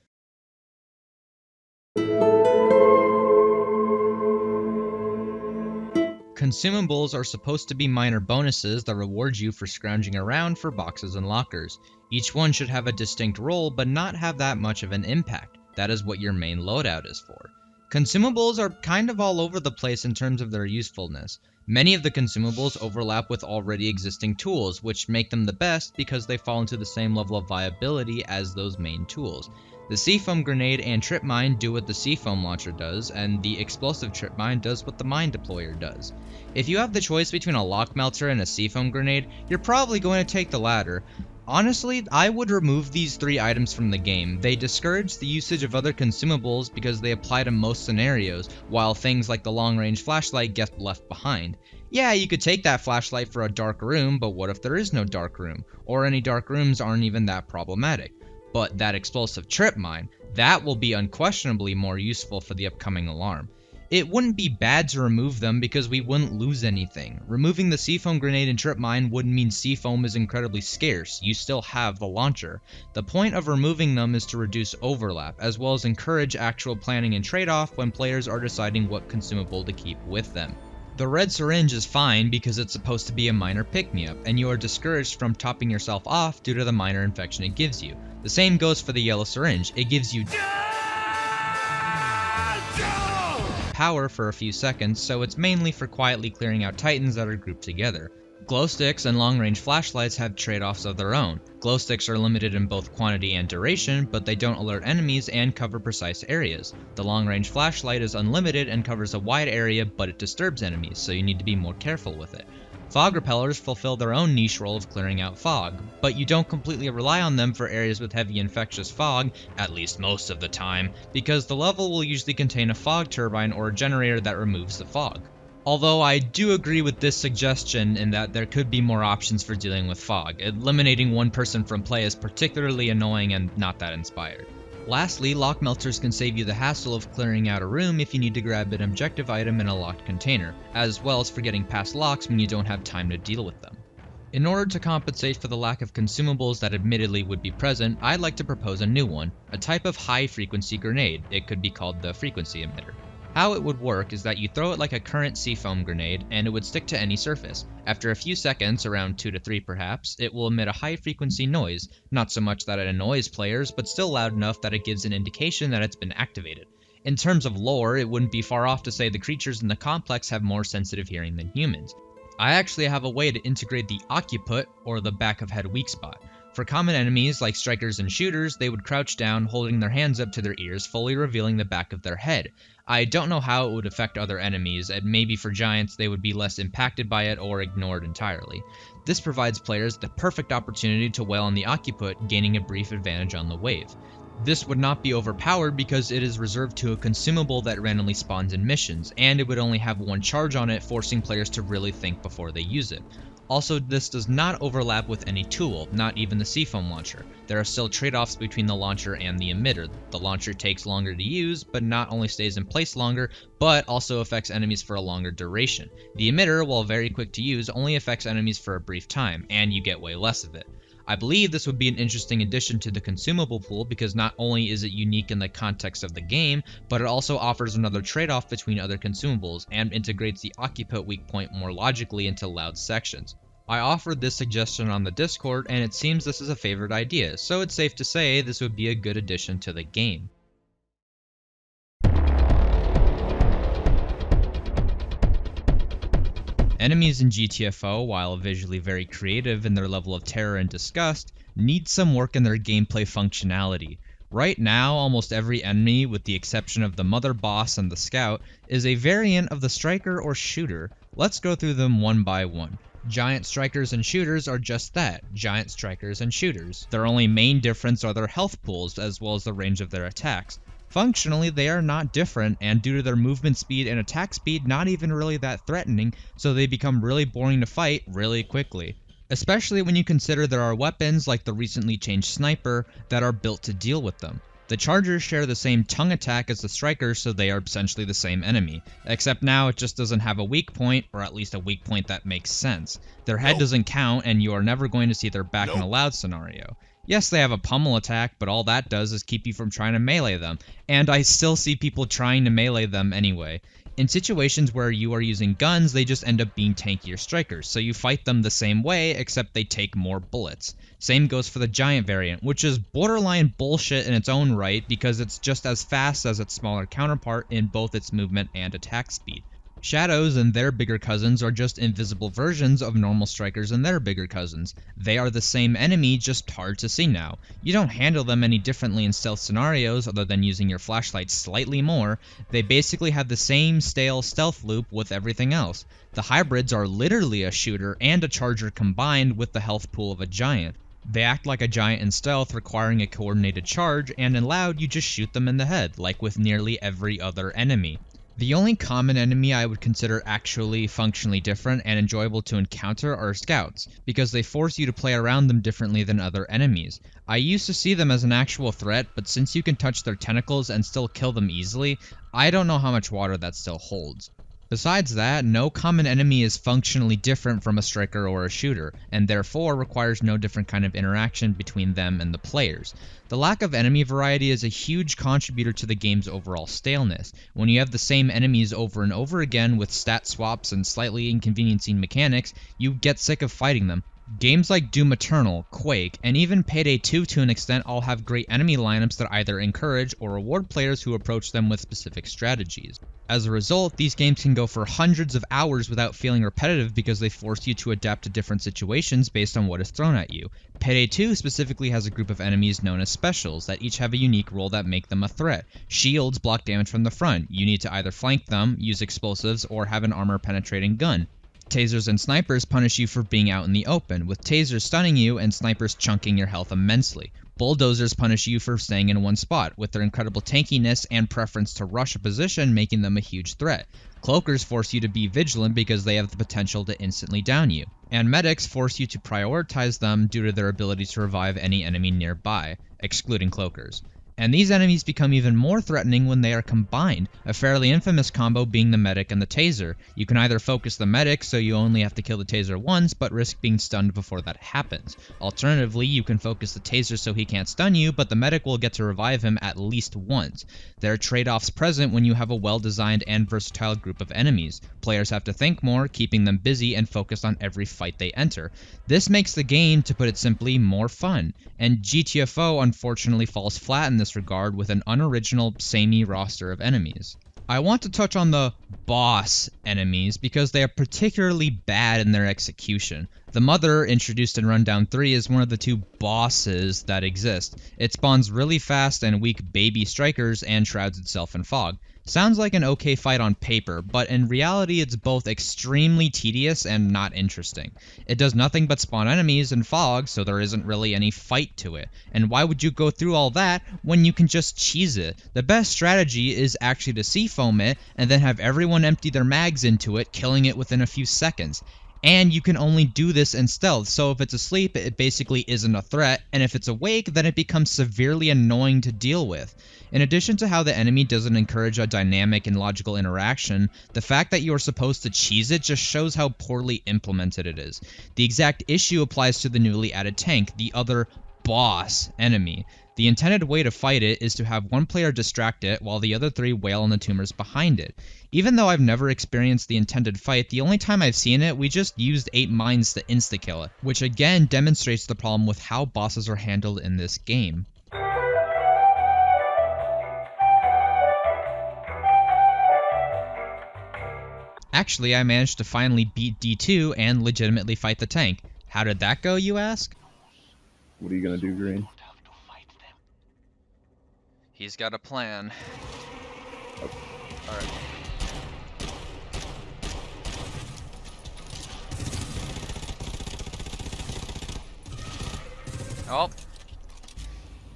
Consumables are supposed to be minor bonuses that reward you for scrounging around for boxes and lockers. Each one should have a distinct role, but not have that much of an impact. That is what your main loadout is for. Consumables are kind of all over the place in terms of their usefulness. Many of the consumables overlap with already existing tools, which make them the best because they fall into the same level of viability as those main tools. The Seafoam Grenade and Trip Mine do what the Seafoam Launcher does, and the Explosive Trip Mine does what the Mine Deployer does. If you have the choice between a Lock Melter and a Seafoam Grenade, you're probably going to take the latter. Honestly, I would remove these 3 items from the game. They discourage the usage of other consumables because they apply to most scenarios, while things like the long-range flashlight get left behind. Yeah, you could take that flashlight for a dark room, but what if there is no dark room? Or any dark rooms aren't even that problematic. But that explosive trip mine, that will be unquestionably more useful for the upcoming alarm. It wouldn't be bad to remove them because we wouldn't lose anything. Removing the Seafoam Grenade and Trip Mine wouldn't mean Seafoam is incredibly scarce, you still have the launcher. The point of removing them is to reduce overlap, as well as encourage actual planning and trade-off when players are deciding what consumable to keep with them. The red syringe is fine because it's supposed to be a minor pick-me-up, and you are discouraged from topping yourself off due to the minor infection it gives you. The same goes for the yellow syringe. It gives you power for a few seconds, so it's mainly for quietly clearing out titans that are grouped together. Glow sticks and long-range flashlights have trade-offs of their own. Glow sticks are limited in both quantity and duration, but they don't alert enemies and cover precise areas. The long-range flashlight is unlimited and covers a wide area, but it disturbs enemies, so you need to be more careful with it. Fog repellers fulfill their own niche role of clearing out fog, but you don't completely rely on them for areas with heavy infectious fog, at least most of the time, because the level will usually contain a fog turbine or a generator that removes the fog. Although I do agree with this suggestion in that there could be more options for dealing with fog. Eliminating one person from play is particularly annoying and not that inspired. Lastly, lock melters can save you the hassle of clearing out a room if you need to grab an objective item in a locked container, as well as for getting past locks when you don't have time to deal with them. In order to compensate for the lack of consumables that admittedly would be present, I'd like to propose a new one, a type of high-frequency grenade. It could be called the frequency emitter. How it would work is that you throw it like a current seafoam grenade, and it would stick to any surface. After a few seconds, around 2 to 3 perhaps, it will emit a high-frequency noise, not so much that it annoys players, but still loud enough that it gives an indication that it's been activated. In terms of lore, it wouldn't be far off to say the creatures in the complex have more sensitive hearing than humans. I actually have a way to integrate the occiput, or the back of head weak spot. For common enemies like strikers and shooters, they would crouch down, holding their hands up to their ears, fully revealing the back of their head. I don't know how it would affect other enemies, and maybe for giants they would be less impacted by it or ignored entirely. This provides players the perfect opportunity to wail on the occiput, gaining a brief advantage on the wave. This would not be overpowered because it is reserved to a consumable that randomly spawns in missions, and it would only have one charge on it, forcing players to really think before they use it. Also, this does not overlap with any tool, not even the seafoam launcher. There are still trade-offs between the launcher and the emitter. The launcher takes longer to use, but not only stays in place longer, but also affects enemies for a longer duration. The emitter, while very quick to use, only affects enemies for a brief time, and you get way less of it. I believe this would be an interesting addition to the consumable pool because not only is it unique in the context of the game, but it also offers another trade-off between other consumables and integrates the occiput weak point more logically into loud sections. I offered this suggestion on the Discord and it seems this is a favorite idea, so it's safe to say this would be a good addition to the game. Enemies in GTFO, while visually very creative in their level of terror and disgust, need some work in their gameplay functionality. Right now, almost every enemy, with the exception of the mother boss and the scout, is a variant of the striker or shooter. Let's go through them one by one. Giant strikers and shooters are just that, giant strikers and shooters. Their only main difference are their health pools, as well as the range of their attacks. Functionally, they are not different, and due to their movement speed and attack speed, not even really that threatening, so they become really boring to fight really quickly. Especially when you consider there are weapons like the recently changed sniper that are built to deal with them. The chargers share the same tongue attack as the strikers, so they are essentially the same enemy. Except now it just doesn't have a weak point, or at least a weak point that makes sense. Their head doesn't count, and you are never going to see their back in a loud scenario. Yes, they have a pummel attack, but all that does is keep you from trying to melee them, and I still see people trying to melee them anyway. In situations where you are using guns, they just end up being tankier strikers, so you fight them the same way, except they take more bullets. Same goes for the giant variant, which is borderline bullshit in its own right because it's just as fast as its smaller counterpart in both its movement and attack speed. Shadows and their bigger cousins are just invisible versions of normal strikers and their bigger cousins. They are the same enemy, just hard to see now. You don't handle them any differently in stealth scenarios other than using your flashlight slightly more. They basically have the same stale stealth loop with everything else. The hybrids are literally a shooter and a charger combined with the health pool of a giant. They act like a giant in stealth, requiring a coordinated charge, and in loud you just shoot them in the head, like with nearly every other enemy. The only common enemy I would consider actually functionally different and enjoyable to encounter are scouts, because they force you to play around them differently than other enemies. I used to see them as an actual threat, but since you can touch their tentacles and still kill them easily, I don't know how much water that still holds. Besides that, no common enemy is functionally different from a striker or a shooter, and therefore requires no different kind of interaction between them and the players. The lack of enemy variety is a huge contributor to the game's overall staleness. When you have the same enemies over and over again with stat swaps and slightly inconveniencing mechanics, you get sick of fighting them. Games like Doom Eternal, Quake, and even Payday 2 to an extent all have great enemy lineups that either encourage or reward players who approach them with specific strategies. As a result, these games can go for hundreds of hours without feeling repetitive because they force you to adapt to different situations based on what is thrown at you. Payday 2 specifically has a group of enemies known as specials that each have a unique role that make them a threat. Shields block damage from the front. You need to either flank them, use explosives, or have an armor-penetrating gun. Tasers and snipers punish you for being out in the open, with tasers stunning you and snipers chunking your health immensely. Bulldozers punish you for staying in one spot, with their incredible tankiness and preference to rush a position making them a huge threat. Cloakers force you to be vigilant because they have the potential to instantly down you. And medics force you to prioritize them due to their ability to revive any enemy nearby, excluding cloakers. And these enemies become even more threatening when they are combined, a fairly infamous combo being the medic and the taser. You can either focus the medic so you only have to kill the taser once, but risk being stunned before that happens. Alternatively, you can focus the taser so he can't stun you, but the medic will get to revive him at least once. There are trade-offs present when you have a well-designed and versatile group of enemies. Players have to think more, keeping them busy and focused on every fight they enter. This makes the game, to put it simply, more fun, and GTFO unfortunately falls flat in this regard with an unoriginal, samey roster of enemies. I want to touch on the boss enemies because they are particularly bad in their execution. The Mother, introduced in Rundown 3, is one of the two bosses that exist. It spawns really fast and weak baby strikers and shrouds itself in fog. Sounds like an okay fight on paper, but in reality it's both extremely tedious and not interesting. It does nothing but spawn enemies in fog, so there isn't really any fight to it. And why would you go through all that when you can just cheese it? The best strategy is actually to C-foam it and then have everyone empty their mags into it, killing it within a few seconds. And you can only do this in stealth, so if it's asleep, it basically isn't a threat, and if it's awake, then it becomes severely annoying to deal with. In addition to how the enemy doesn't encourage a dynamic and logical interaction, the fact that you are supposed to cheese it just shows how poorly implemented it is. The exact issue applies to the newly added tank, the other boss enemy. The intended way to fight it is to have one player distract it while the other three wail on the tumors behind it. Even though I've never experienced the intended fight, the only time I've seen it, we just used 8 mines to insta-kill it, which again demonstrates the problem with how bosses are handled in this game. Actually, I managed to finally beat D2 and legitimately fight the tank. How did that go, you ask? What are you gonna do, Green? He's got a plan. Alright. Oh.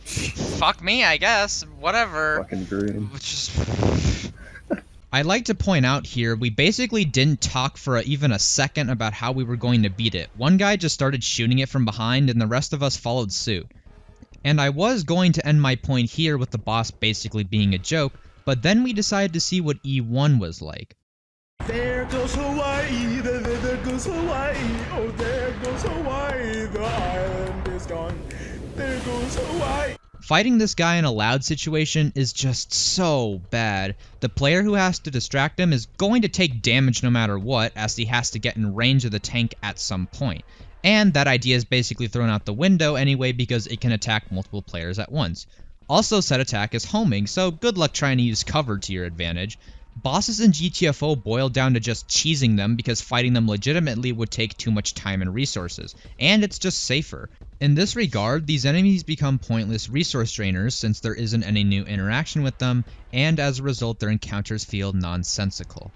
Fuck me, I guess. Whatever. Fucking Green. I'd like to point out here, we basically didn't talk for even a second about how we were going to beat it. One guy just started shooting it from behind, and the rest of us followed suit. And I was going to end my point here with the boss basically being a joke, but then we decided to see what E1 was like. There goes Hawaii, there goes Hawaii, oh there goes Hawaii, the island is gone, there goes Hawaii. Fighting this guy in a loud situation is just so bad. The player who has to distract him is going to take damage no matter what, as he has to get in range of the tank at some point. And that idea is basically thrown out the window anyway because it can attack multiple players at once. Also, set attack is homing, so good luck trying to use cover to your advantage. Bosses in GTFO boil down to just cheesing them because fighting them legitimately would take too much time and resources, and it's just safer. In this regard, these enemies become pointless resource drainers since there isn't any new interaction with them, and as a result their encounters feel nonsensical.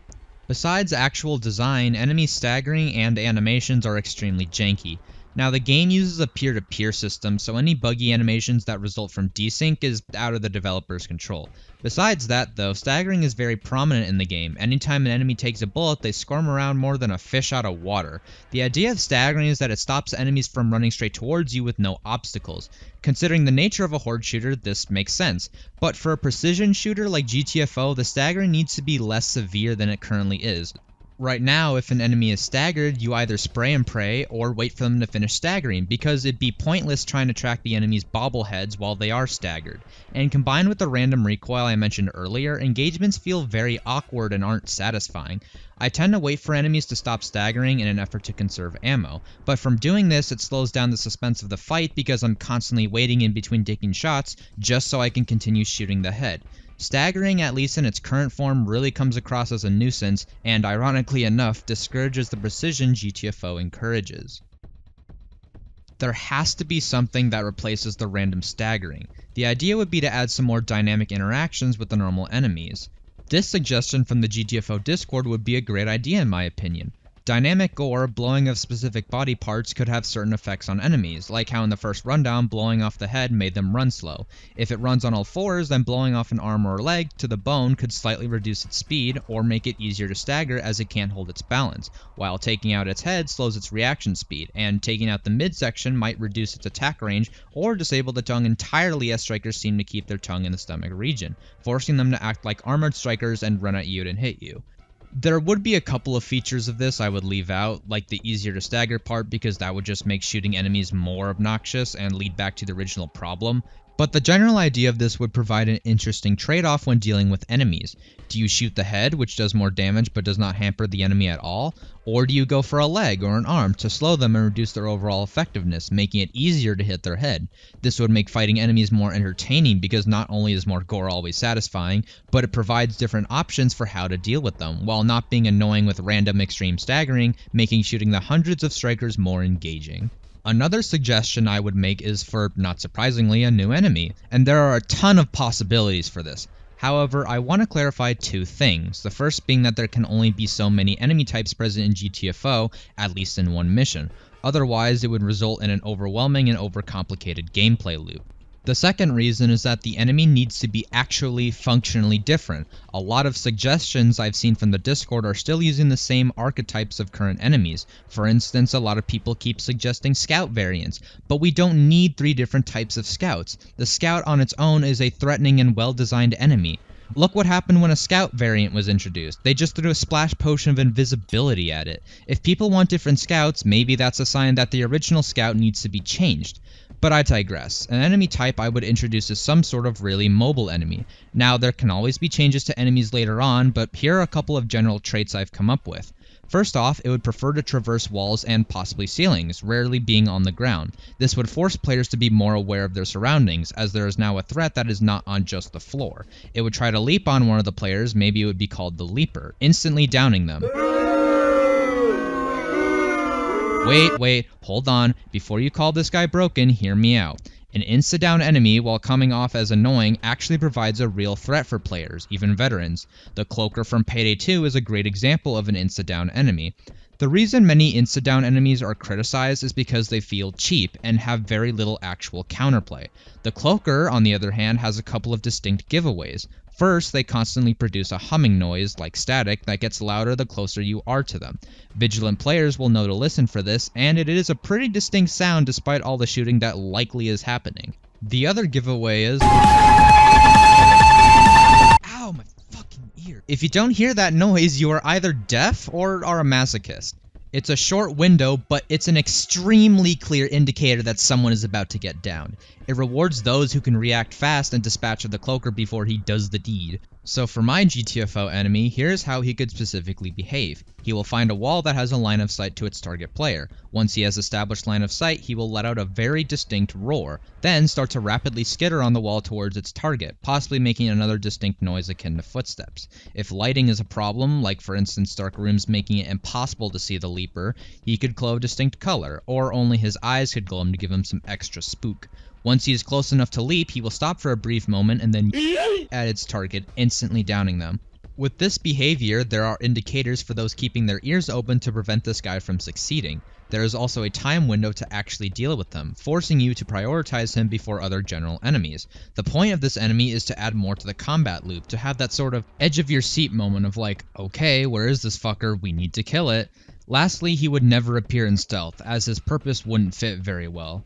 Besides actual design, enemy staggering and animations are extremely janky. Now, the game uses a peer-to-peer system, so any buggy animations that result from desync is out of the developer's control. Besides that, though, staggering is very prominent in the game. Anytime an enemy takes a bullet, they squirm around more than a fish out of water. The idea of staggering is that it stops enemies from running straight towards you with no obstacles. Considering the nature of a horde shooter, this makes sense. But for a precision shooter like GTFO, the staggering needs to be less severe than it currently is. Right now, if an enemy is staggered, you either spray and pray or wait for them to finish staggering, because it'd be pointless trying to track the enemy's bobbleheads while they are staggered. And combined with the random recoil I mentioned earlier, engagements feel very awkward and aren't satisfying. I tend to wait for enemies to stop staggering in an effort to conserve ammo, but from doing this it slows down the suspense of the fight because I'm constantly waiting in between taking shots just so I can continue shooting the head. Staggering, at least in its current form, really comes across as a nuisance, and ironically enough, discourages the precision GTFO encourages. There has to be something that replaces the random staggering. The idea would be to add some more dynamic interactions with the normal enemies. This suggestion from the GTFO Discord would be a great idea in my opinion. Dynamic gore, blowing of specific body parts, could have certain effects on enemies, like how in the first rundown, blowing off the head made them run slow. If it runs on all fours, then blowing off an arm or leg to the bone could slightly reduce its speed or make it easier to stagger as it can't hold its balance, while taking out its head slows its reaction speed, and taking out the midsection might reduce its attack range or disable the tongue entirely, as strikers seem to keep their tongue in the stomach region, forcing them to act like armored strikers and run at you and hit you. There would be a couple of features of this I would leave out, like the easier to stagger part, because that would just make shooting enemies more obnoxious and lead back to the original problem. But the general idea of this would provide an interesting trade-off when dealing with enemies. Do you shoot the head, which does more damage but does not hamper the enemy at all? Or do you go for a leg or an arm to slow them and reduce their overall effectiveness, making it easier to hit their head? This would make fighting enemies more entertaining because not only is more gore always satisfying, but it provides different options for how to deal with them, while not being annoying with random extreme staggering, making shooting the hundreds of strikers more engaging. Another suggestion I would make is for, not surprisingly, a new enemy, and there are a ton of possibilities for this. However, I want to clarify two things, the first being that there can only be so many enemy types present in GTFO, at least in one mission. Otherwise, it would result in an overwhelming and overcomplicated gameplay loop. The second reason is that the enemy needs to be actually functionally different. A lot of suggestions I've seen from the Discord are still using the same archetypes of current enemies. For instance, a lot of people keep suggesting scout variants, but we don't need 3 different types of scouts. The scout on its own is a threatening and well-designed enemy. Look what happened when a scout variant was introduced. They just threw a splash potion of invisibility at it. If people want different scouts, maybe that's a sign that the original scout needs to be changed. But I digress. An enemy type I would introduce is some sort of really mobile enemy. Now, there can always be changes to enemies later on, but here are a couple of general traits I've come up with. First off, it would prefer to traverse walls and possibly ceilings, rarely being on the ground. This would force players to be more aware of their surroundings, as there is now a threat that is not on just the floor. It would try to leap on one of the players, maybe it would be called the Leaper, instantly downing them. Wait, hold on. Before you call this guy broken, hear me out. An insta-down enemy, while coming off as annoying, actually provides a real threat for players, even veterans. The Cloaker from Payday 2 is a great example of an insta-down enemy. The reason many insta-down enemies are criticized is because they feel cheap and have very little actual counterplay. The Cloaker, on the other hand, has a couple of distinct giveaways. First, they constantly produce a humming noise, like static, that gets louder the closer you are to them. Vigilant players will know to listen for this, and it is a pretty distinct sound despite all the shooting that likely is happening. The other giveaway is... Ow, my fucking ear. If you don't hear that noise, you are either deaf or are a masochist. It's a short window, but it's an extremely clear indicator that someone is about to get down. It rewards those who can react fast and dispatch the Cloaker before he does the deed. So for my GTFO enemy, here's how he could specifically behave. He will find a wall that has a line of sight to its target player. Once he has established line of sight, he will let out a very distinct roar, then start to rapidly skitter on the wall towards its target, possibly making another distinct noise akin to footsteps. If lighting is a problem, like for instance dark rooms making it impossible to see the Leaper, he could glow a distinct color, or only his eyes could glow to give him some extra spook. Once he is close enough to leap, he will stop for a brief moment and then at its target, instantly downing them. With this behavior, there are indicators for those keeping their ears open to prevent this guy from succeeding. There is also a time window to actually deal with them, forcing you to prioritize him before other general enemies. The point of this enemy is to add more to the combat loop, to have that sort of edge-of-your-seat moment of like, okay, where is this fucker? We need to kill it. Lastly, he would never appear in stealth, as his purpose wouldn't fit very well.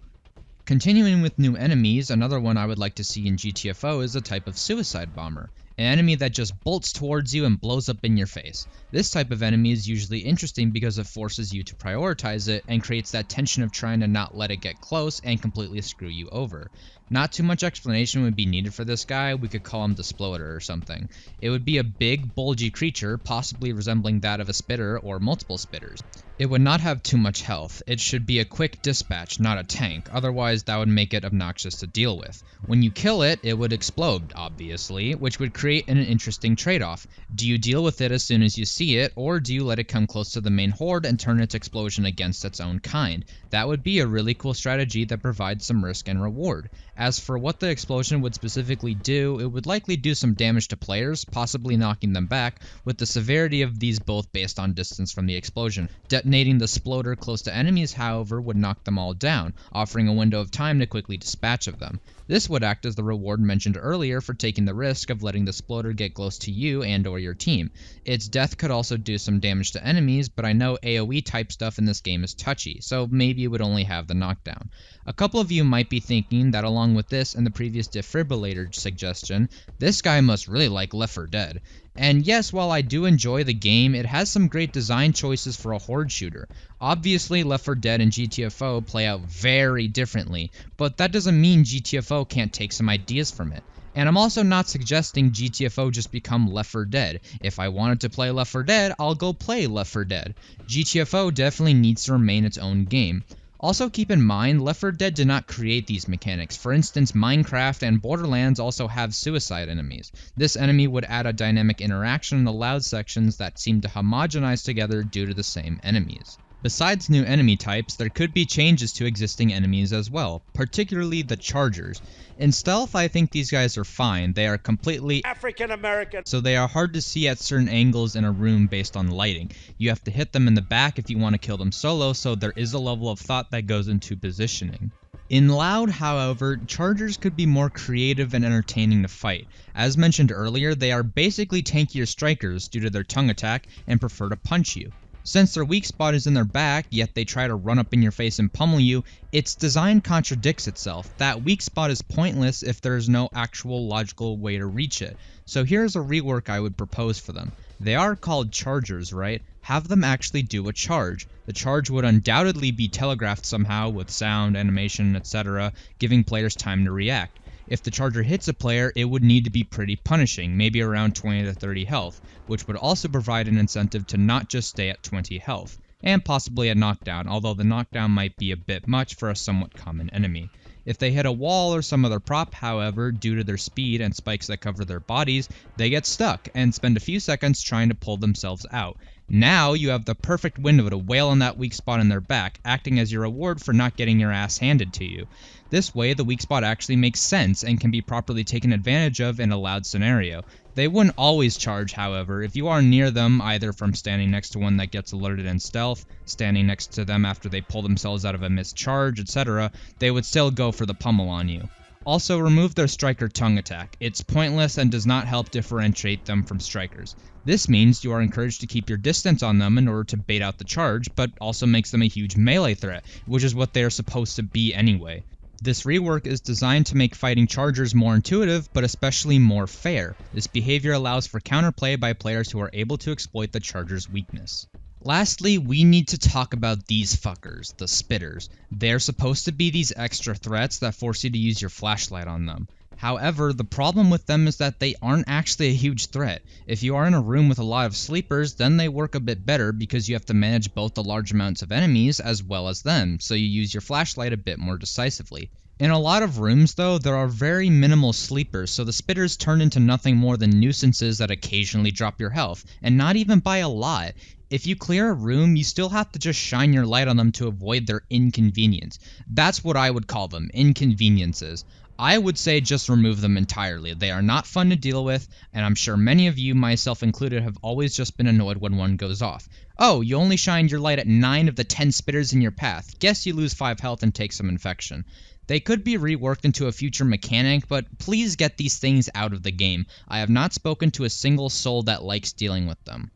Continuing with new enemies, another one I would like to see in GTFO is a type of suicide bomber. An enemy that just bolts towards you and blows up in your face. This type of enemy is usually interesting because it forces you to prioritize it and creates that tension of trying to not let it get close and completely screw you over. Not too much explanation would be needed for this guy, we could call him the Sploder or something. It would be a big, bulgy creature, possibly resembling that of a spitter or multiple spitters. It would not have too much health. It should be a quick dispatch, not a tank, otherwise that would make it obnoxious to deal with. When you kill it, it would explode, obviously, which would create an interesting trade-off. Do you deal with it as soon as you see it, or do you let it come close to the main horde and turn its explosion against its own kind? That would be a really cool strategy that provides some risk and reward. As for what the explosion would specifically do, it would likely do some damage to players, possibly knocking them back, with the severity of these both based on distance from the explosion. Detonating the Sploder close to enemies, however, would knock them all down, offering a window of time to quickly dispatch of them. This would act as the reward mentioned earlier for taking the risk of letting the Sploder get close to you and or your team. Its death could also do some damage to enemies, but I know AoE type stuff in this game is touchy, so maybe it would only have the knockdown. A couple of you might be thinking that along with this and the previous defibrillator suggestion, this guy must really like Left 4 Dead. And yes, while I do enjoy the game, it has some great design choices for a horde shooter. Obviously, Left 4 Dead and GTFO play out very differently, but that doesn't mean GTFO can't take some ideas from it. And I'm also not suggesting GTFO just become Left 4 Dead. If I wanted to play Left 4 Dead, I'll go play Left 4 Dead. GTFO definitely needs to remain its own game. Also keep in mind, Left 4 Dead did not create these mechanics. For instance, Minecraft and Borderlands also have suicide enemies. This enemy would add a dynamic interaction in the loud sections that seem to homogenize together due to the same enemies. Besides new enemy types, there could be changes to existing enemies as well, particularly the Chargers. In stealth, I think these guys are fine. They are completely African American, so they are hard to see at certain angles in a room based on lighting. You have to hit them in the back if you want to kill them solo, so there is a level of thought that goes into positioning. In loud, however, Chargers could be more creative and entertaining to fight. As mentioned earlier, they are basically tankier strikers due to their tongue attack and prefer to punch you. Since their weak spot is in their back, yet they try to run up in your face and pummel you, its design contradicts itself. That weak spot is pointless if there is no actual logical way to reach it. So here's a rework I would propose for them. They are called Chargers, right? Have them actually do a charge. The charge would undoubtedly be telegraphed somehow with sound, animation, etc., giving players time to react. If the charger hits a player, it would need to be pretty punishing, maybe around 20 to 30 health, which would also provide an incentive to not just stay at 20 health, and possibly a knockdown, although the knockdown might be a bit much for a somewhat common enemy. If they hit a wall or some other prop, however, due to their speed and spikes that cover their bodies, they get stuck and spend a few seconds trying to pull themselves out. Now you have the perfect window to wail on that weak spot in their back, acting as your reward for not getting your ass handed to you. This way, the weak spot actually makes sense and can be properly taken advantage of in a loud scenario. They wouldn't always charge, however. If you are near them, either from standing next to one that gets alerted in stealth, standing next to them after they pull themselves out of a missed charge, etc., they would still go for the pummel on you. Also, remove their striker tongue attack. It's pointless and does not help differentiate them from strikers. This means you are encouraged to keep your distance on them in order to bait out the charge, but also makes them a huge melee threat, which is what they are supposed to be anyway. This rework is designed to make fighting Chargers more intuitive, but especially more fair. This behavior allows for counterplay by players who are able to exploit the Charger's weakness. Lastly, we need to talk about these fuckers, the Spitters. They're supposed to be these extra threats that force you to use your flashlight on them. However, the problem with them is that they aren't actually a huge threat. If you are in a room with a lot of sleepers, then they work a bit better because you have to manage both the large amounts of enemies as well as them, so you use your flashlight a bit more decisively. In a lot of rooms, though, there are very minimal sleepers, so the Spitters turn into nothing more than nuisances that occasionally drop your health, and not even by a lot. If you clear a room, you still have to just shine your light on them to avoid their inconvenience. That's what I would call them, inconveniences. I would say just remove them entirely. They are not fun to deal with, and I'm sure many of you, myself included, have always just been annoyed when one goes off. Oh, you only shined your light at 9 of the 10 Spitters in your path. Guess you lose 5 health and take some infection. They could be reworked into a future mechanic, but please get these things out of the game. I have not spoken to a single soul that likes dealing with them.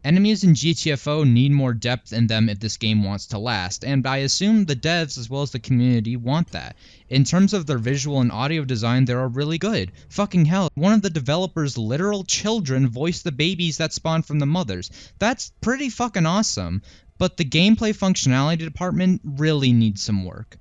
Enemies in GTFO need more depth in them if this game wants to last, and I assume the devs as well as the community want that. In terms of their visual and audio design, they are really good. Fucking hell, one of the developers' literal children voiced the babies that spawned from the mothers. That's pretty fucking awesome. But the gameplay functionality department really needs some work.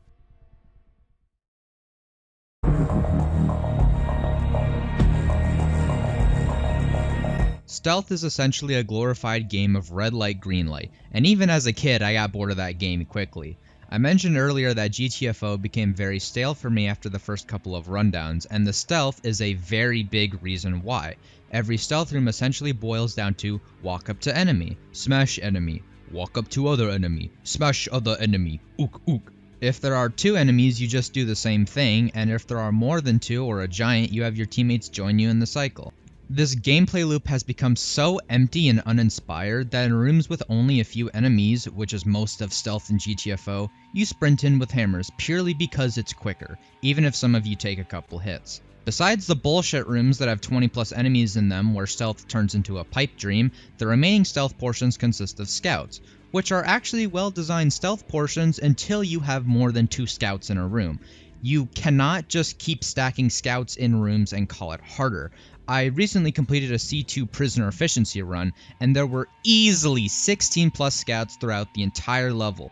Stealth is essentially a glorified game of red light, green light, and even as a kid I got bored of that game quickly. I mentioned earlier that GTFO became very stale for me after the first couple of rundowns, and the stealth is a very big reason why. Every stealth room essentially boils down to walk up to enemy, smash enemy, walk up to other enemy, smash other enemy, ook ook. If there are 2 enemies, you just do the same thing, and if there are more than 2 or a giant, you have your teammates join you in the cycle. This gameplay loop has become so empty and uninspired that in rooms with only a few enemies, which is most of stealth in GTFO, you sprint in with hammers purely because it's quicker, even if some of you take a couple hits. Besides the bullshit rooms that have 20 plus enemies in them where stealth turns into a pipe dream, the remaining stealth portions consist of scouts, which are actually well-designed stealth portions until you have more than 2 scouts in a room. You cannot just keep stacking scouts in rooms and call it harder. I recently completed a C2 prisoner efficiency run, and there were easily 16 plus scouts throughout the entire level.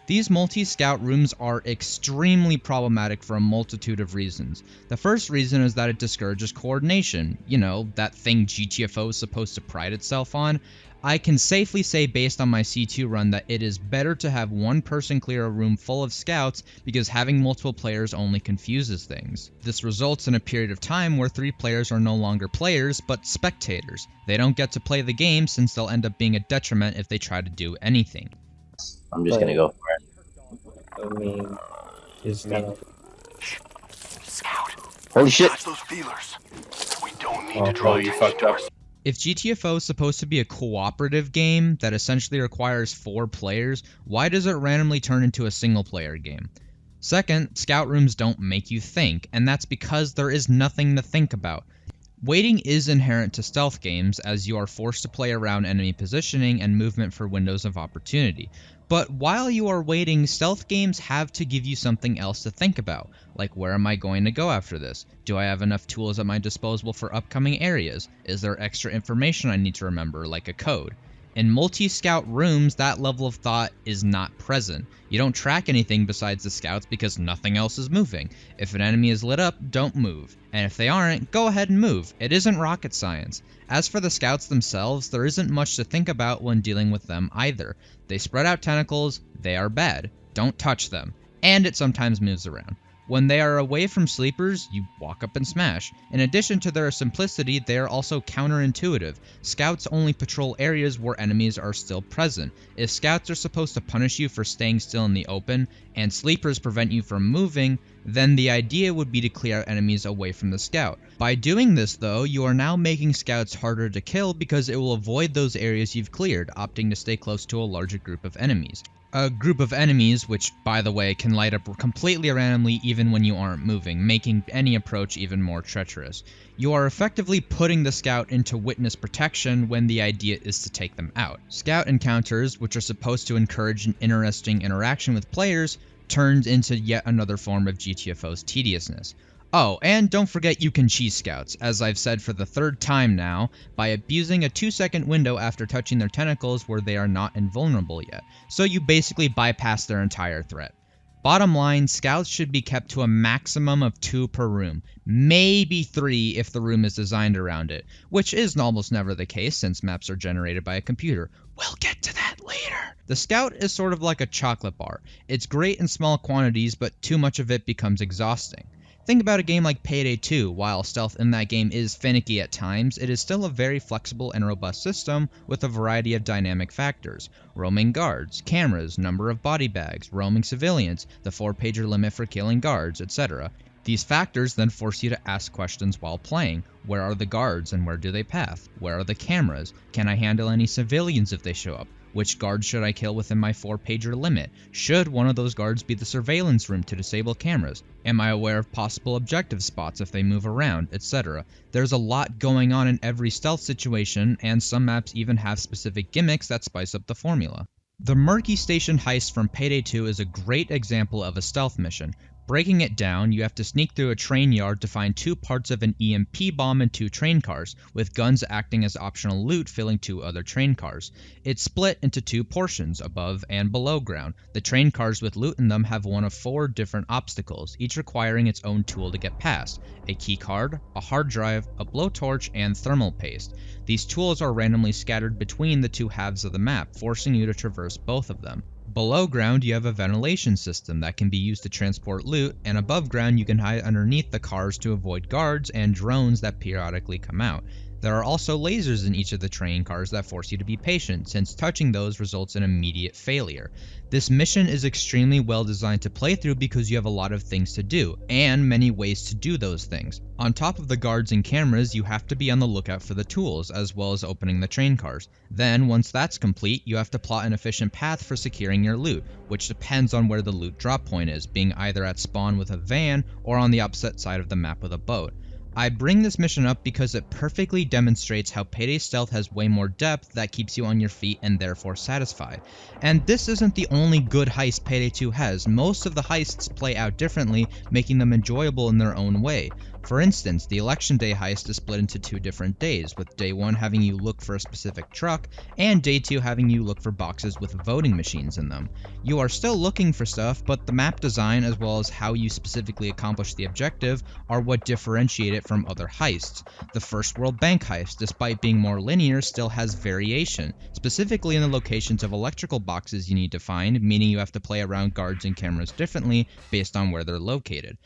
These multi-scout rooms are extremely problematic for a multitude of reasons. The first reason is that it discourages coordination, you know, that thing GTFO is supposed to pride itself on. I can safely say based on my C2 run that it is better to have one person clear a room full of scouts because having multiple players only confuses things. This results in a period of time where 3 players are no longer players but spectators. They don't get to play the game since they'll end up being a detriment if they try to do anything. I'm just gonna go for it. I mean, is that... Scout. Holy shit! Catch those feelers. We don't need Oh, to draw you fucked up. If GTFO is supposed to be a cooperative game that essentially requires 4 players, why does it randomly turn into a single-player game? Second, scout rooms don't make you think, and that's because there is nothing to think about. Waiting is inherent to stealth games, as you are forced to play around enemy positioning and movement for windows of opportunity. But while you are waiting, stealth games have to give you something else to think about, like where am I going to go after this? Do I have enough tools at my disposal for upcoming areas? Is there extra information I need to remember, like a code? In multi-scout rooms, that level of thought is not present. You don't track anything besides the scouts because nothing else is moving. If an enemy is lit up, don't move. And if they aren't, go ahead and move. It isn't rocket science. As for the scouts themselves, there isn't much to think about when dealing with them either. They spread out tentacles, they are bad. Don't touch them. And it sometimes moves around. When they are away from sleepers, you walk up and smash. In addition to their simplicity, they are also counterintuitive. Scouts only patrol areas where enemies are still present. If scouts are supposed to punish you for staying still in the open, and sleepers prevent you from moving, then the idea would be to clear out enemies away from the scout. By doing this though, you are now making scouts harder to kill because it will avoid those areas you've cleared, opting to stay close to a larger group of enemies. A group of enemies, which, by the way, can light up completely randomly even when you aren't moving, making any approach even more treacherous. You are effectively putting the scout into witness protection when the idea is to take them out. Scout encounters, which are supposed to encourage an interesting interaction with players, turns into yet another form of GTFO's tediousness. Oh, and don't forget you can cheese scouts, as I've said for the 3rd time now, by abusing a 2-second window after touching their tentacles where they are not invulnerable yet, so you basically bypass their entire threat. Bottom line, scouts should be kept to a maximum of 2 per room, maybe 3 if the room is designed around it, which is almost never the case since maps are generated by a computer. We'll get to that later. The scout is sort of like a chocolate bar. It's great in small quantities, but too much of it becomes exhausting. Think about a game like Payday 2. While stealth in that game is finicky at times, it is still a very flexible and robust system with a variety of dynamic factors. Roaming guards, cameras, number of body bags, roaming civilians, the 4-pager limit for killing guards, etc. These factors then force you to ask questions while playing. Where are the guards and where do they path? Where are the cameras? Can I handle any civilians if they show up? Which guards should I kill within my 4-pager limit? Should one of those guards be the surveillance room to disable cameras? Am I aware of possible objective spots if they move around, etc.? There's a lot going on in every stealth situation, and some maps even have specific gimmicks that spice up the formula. The Murky Station heist from Payday 2 is a great example of a stealth mission. Breaking it down, you have to sneak through a train yard to find 2 parts of an EMP bomb and 2 train cars, with guns acting as optional loot filling 2 other train cars. It's split into 2 portions, above and below ground. The train cars with loot in them have one of 4 different obstacles, each requiring its own tool to get past: a key card, a hard drive, a blowtorch, and thermal paste. These tools are randomly scattered between the 2 halves of the map, forcing you to traverse both of them. Below ground, you have a ventilation system that can be used to transport loot, and above ground you can hide underneath the cars to avoid guards and drones that periodically come out. There are also lasers in each of the train cars that force you to be patient, since touching those results in immediate failure. This mission is extremely well designed to play through because you have a lot of things to do, and many ways to do those things. On top of the guards and cameras, you have to be on the lookout for the tools, as well as opening the train cars. Then, once that's complete, you have to plot an efficient path for securing your loot, which depends on where the loot drop point is, being either at spawn with a van, or on the opposite side of the map with a boat. I bring this mission up because it perfectly demonstrates how Payday Stealth has way more depth that keeps you on your feet and therefore satisfied. And this isn't the only good heist Payday 2 has. Most of the heists play out differently, making them enjoyable in their own way. For instance, the Election Day heist is split into 2 different days, with day 1 having you look for a specific truck, and day 2 having you look for boxes with voting machines in them. You are still looking for stuff, but the map design as well as how you specifically accomplish the objective are what differentiate it from other heists. The First World Bank heist, despite being more linear, still has variation, specifically in the locations of electrical boxes you need to find, meaning you have to play around guards and cameras differently based on where they're located.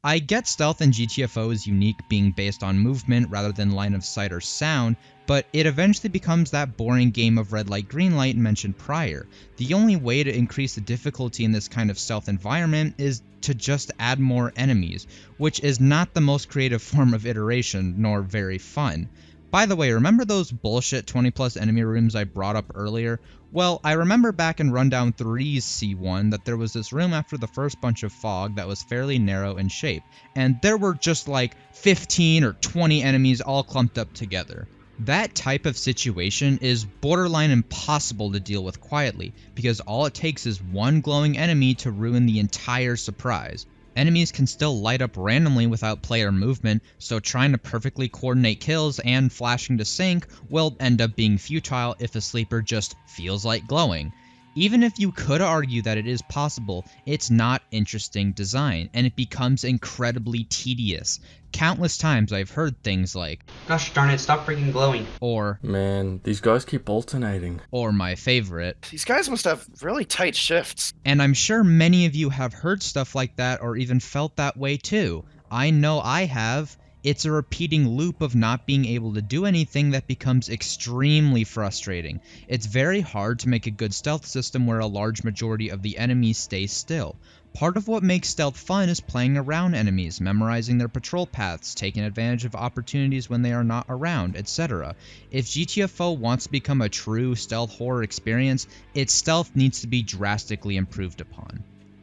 I get stealth in GTFO is unique, being based on movement rather than line of sight or sound, but it eventually becomes that boring game of red light green light mentioned prior. The only way to increase the difficulty in this kind of stealth environment is to just add more enemies, which is not the most creative form of iteration, nor very fun. By the way, remember those bullshit 20 plus enemy rooms I brought up earlier? Well, I remember back in Rundown 3's C1 that there was this room after the first bunch of fog that was fairly narrow in shape, and there were just like 15 or 20 enemies all clumped up together. That type of situation is borderline impossible to deal with quietly, because all it takes is one glowing enemy to ruin the entire surprise. Enemies can still light up randomly without player movement, so trying to perfectly coordinate kills and flashing to sync will end up being futile if a sleeper just feels like glowing. Even if you could argue that it is possible, it's not interesting design, and it becomes incredibly tedious. Countless times I've heard things like, "Gosh darn it, stop freaking glowing." Or, "Man, these guys keep alternating." Or my favorite, "These guys must have really tight shifts." And I'm sure many of you have heard stuff like that or even felt that way too. I know I have. It's a repeating loop of not being able to do anything that becomes extremely frustrating. It's very hard to make a good stealth system where a large majority of the enemies stay still. Part of what makes stealth fun is playing around enemies, memorizing their patrol paths, taking advantage of opportunities when they are not around, etc. If GTFO wants to become a true stealth horror experience, its stealth needs to be drastically improved upon.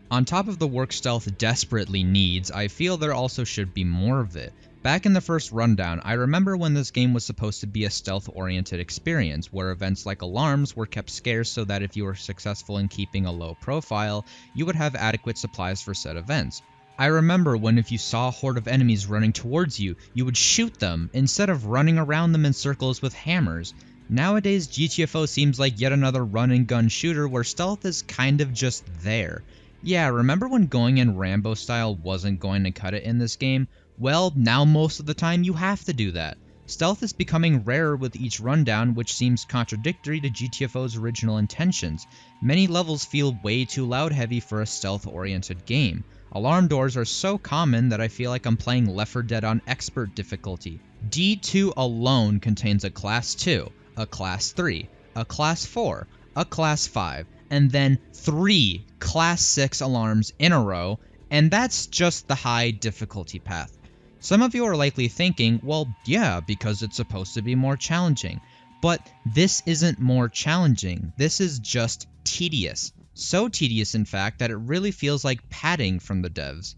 On top of the work stealth desperately needs, I feel there also should be more of it. Back in the first rundown, I remember when this game was supposed to be a stealth-oriented experience, where events like alarms were kept scarce so that if you were successful in keeping a low profile, you would have adequate supplies for said events. I remember when if you saw a horde of enemies running towards you, you would shoot them, instead of running around them in circles with hammers. Nowadays, GTFO seems like yet another run-and-gun shooter where stealth is kind of just there. Yeah, remember when going in Rambo style wasn't going to cut it in this game? Well, now most of the time you have to do that. Stealth is becoming rarer with each rundown, which seems contradictory to GTFO's original intentions. Many levels feel way too loud-heavy for a stealth-oriented game. Alarm doors are so common that I feel like I'm playing Left 4 Dead on Expert difficulty. D2 alone contains a Class 2, a Class 3, a Class 4, a Class 5, and then 3 Class 6 alarms in a row, and that's just the high difficulty path. Some of you are likely thinking, well, yeah, because it's supposed to be more challenging. But this isn't more challenging, this is just tedious. So tedious, in fact, that it really feels like padding from the devs.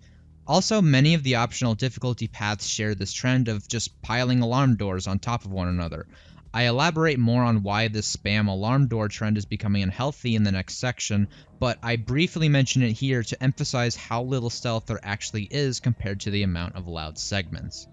Also, many of the optional difficulty paths share this trend of just piling alarm doors on top of one another. I elaborate more on why this spam alarm door trend is becoming unhealthy in the next section, but I briefly mention it here to emphasize how little stealth there actually is compared to the amount of loud segments.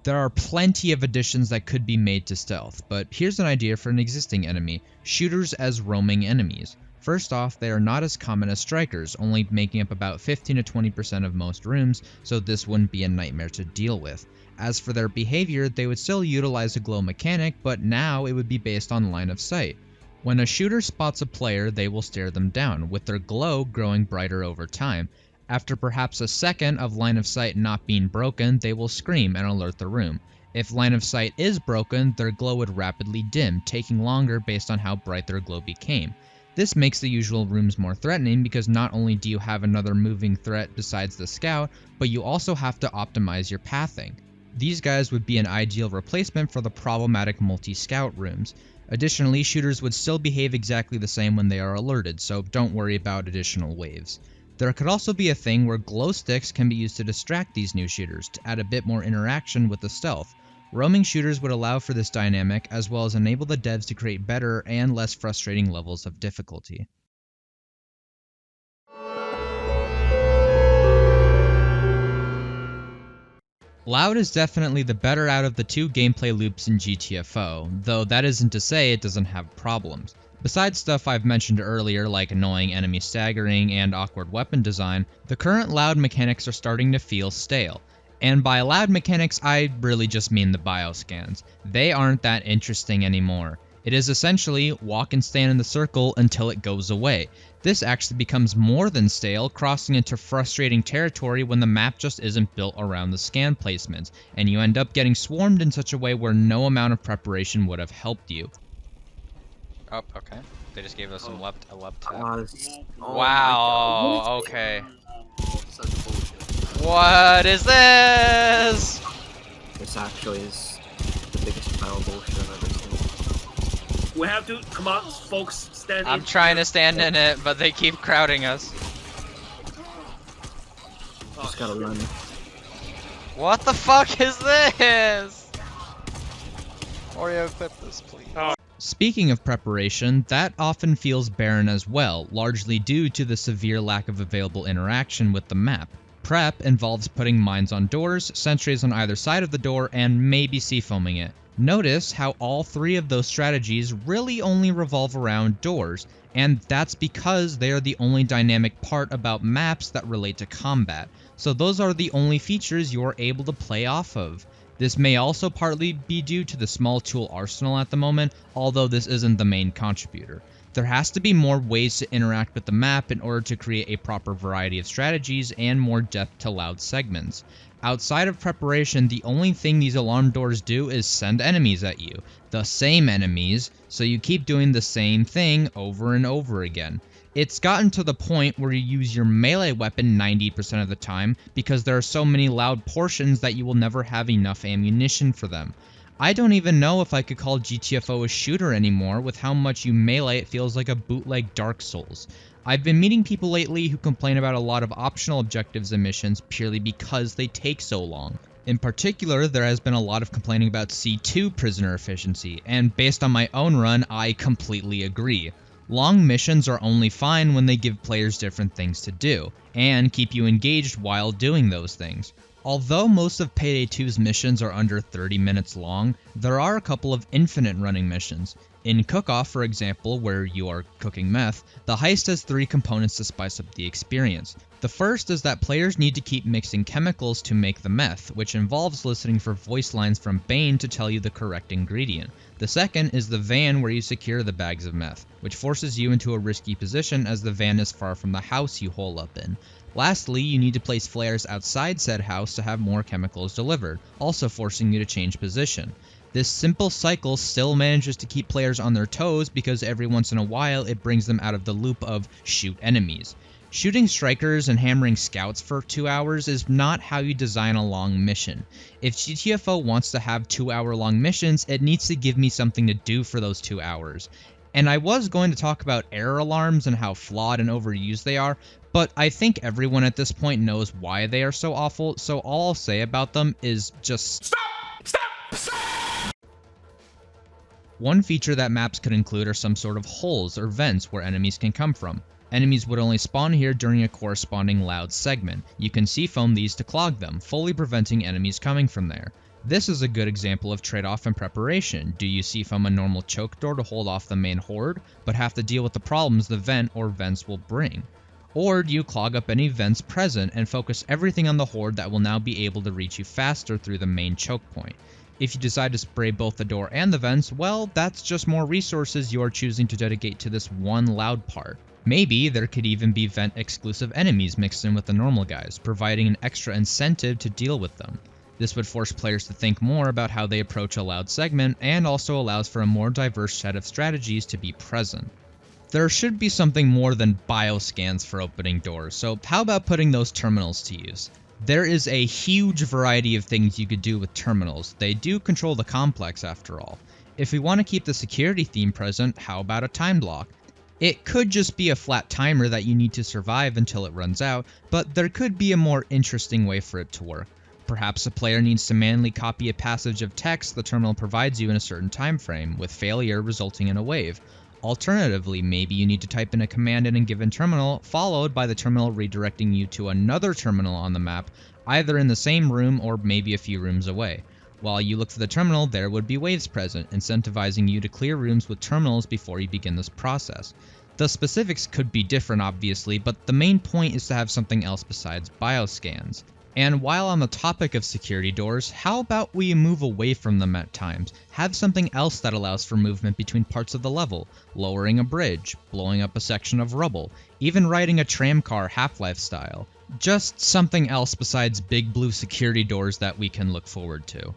There are plenty of additions that could be made to stealth, but here's an idea for an existing enemy: shooters as roaming enemies. First off, they are not as common as strikers, only making up about 15 to 20% of most rooms, so this wouldn't be a nightmare to deal with. As for their behavior, they would still utilize a glow mechanic, but now it would be based on line of sight. When a shooter spots a player, they will stare them down, with their glow growing brighter over time. After perhaps a second of line of sight not being broken, they will scream and alert the room. If line of sight is broken, their glow would rapidly dim, taking longer based on how bright their glow became. This makes the usual rooms more threatening because not only do you have another moving threat besides the scout, but you also have to optimize your pathing. These guys would be an ideal replacement for the problematic multi-scout rooms. Additionally, shooters would still behave exactly the same when they are alerted, so don't worry about additional waves. There could also be a thing where glow sticks can be used to distract these new shooters, to add a bit more interaction with the stealth. Roaming shooters would allow for this dynamic, as well as enable the devs to create better and less frustrating levels of difficulty. Loud is definitely the better out of the two gameplay loops in GTFO, though that isn't to say it doesn't have problems. Besides stuff I've mentioned earlier like annoying enemy staggering and awkward weapon design, the current loud mechanics are starting to feel stale. And by loud mechanics, I really just mean the bioscans. They aren't that interesting anymore. It is essentially walk and stand in the circle until it goes away. This actually becomes more than stale, crossing into frustrating territory when the map just isn't built around the scan placements, and you end up getting swarmed in such a way where no amount of preparation would have helped you. Oh, okay. They just gave us a left tap. Oh, Wow, okay. What is this? This actually is the biggest pile of bullshit I've ever seen. We have to come on, folks. Stand. I'm trying to stand in it, but they keep crowding us. Just gotta run. What the fuck is this? Oreo, clip this, please. Speaking of preparation, that often feels barren as well, largely due to the severe lack of available interaction with the map. Prep involves putting mines on doors, sentries on either side of the door, and maybe seafoaming it. Notice how all three of those strategies really only revolve around doors, and that's because they are the only dynamic part about maps that relate to combat, so those are the only features you are able to play off of. This may also partly be due to the small tool arsenal at the moment, although this isn't the main contributor. There has to be more ways to interact with the map in order to create a proper variety of strategies and more depth to loud segments. Outside of preparation, the only thing these alarm doors do is send enemies at you. The same enemies, so you keep doing the same thing over and over again. It's gotten to the point where you use your melee weapon 90% of the time because there are so many loud portions that you will never have enough ammunition for them. I don't even know if I could call GTFO a shooter anymore. With how much you melee, it feels like a bootleg Dark Souls. I've been meeting people lately who complain about a lot of optional objectives and missions purely because they take so long. In particular, there has been a lot of complaining about C2 prisoner efficiency, and based on my own run, I completely agree. Long missions are only fine when they give players different things to do, and keep you engaged while doing those things. Although most of Payday 2's missions are under 30 minutes long, there are a couple of infinite running missions. In Cook-Off, for example, where you are cooking meth, the heist has 3 components to spice up the experience. The first is that players need to keep mixing chemicals to make the meth, which involves listening for voice lines from Bane to tell you the correct ingredient. The second is the van where you secure the bags of meth, which forces you into a risky position as the van is far from the house you hole up in. Lastly, you need to place flares outside said house to have more chemicals delivered, also forcing you to change position. This simple cycle still manages to keep players on their toes because every once in a while it brings them out of the loop of shoot enemies. Shooting strikers and hammering scouts for 2 hours is not how you design a long mission. If GTFO wants to have 2-hour-long missions, it needs to give me something to do for those 2 hours. And I was going to talk about error alarms and how flawed and overused they are, but I think everyone at this point knows why they are so awful, so all I'll say about them is just stop! One feature that maps could include are some sort of holes or vents where enemies can come from. Enemies would only spawn here during a corresponding loud segment. You can seafoam these to clog them, fully preventing enemies coming from there. This is a good example of trade-off and preparation. Do you seafoam a normal choke door to hold off the main horde, but have to deal with the problems the vent or vents will bring? Or do you clog up any vents present and focus everything on the horde that will now be able to reach you faster through the main choke point? If you decide to spray both the door and the vents, well, that's just more resources you are choosing to dedicate to this one loud part. Maybe there could even be vent-exclusive enemies mixed in with the normal guys, providing an extra incentive to deal with them. This would force players to think more about how they approach a loud segment, and also allows for a more diverse set of strategies to be present. There should be something more than bioscans for opening doors, so how about putting those terminals to use? There is a huge variety of things you could do with terminals. They do control the complex after all. If we want to keep the security theme present, how about a time block? It could just be a flat timer that you need to survive until it runs out, but there could be a more interesting way for it to work. Perhaps a player needs to manually copy a passage of text the terminal provides you in a certain time frame, with failure resulting in a wave. Alternatively, maybe you need to type in a command in a given terminal, followed by the terminal redirecting you to another terminal on the map, either in the same room or maybe a few rooms away. While you look for the terminal, there would be waves present, incentivizing you to clear rooms with terminals before you begin this process. The specifics could be different obviously, but the main point is to have something else besides bioscans. And while on the topic of security doors, how about we move away from them at times? Have something else that allows for movement between parts of the level, lowering a bridge, blowing up a section of rubble, even riding a tram car Half-Life style. Just something else besides big blue security doors that we can look forward to.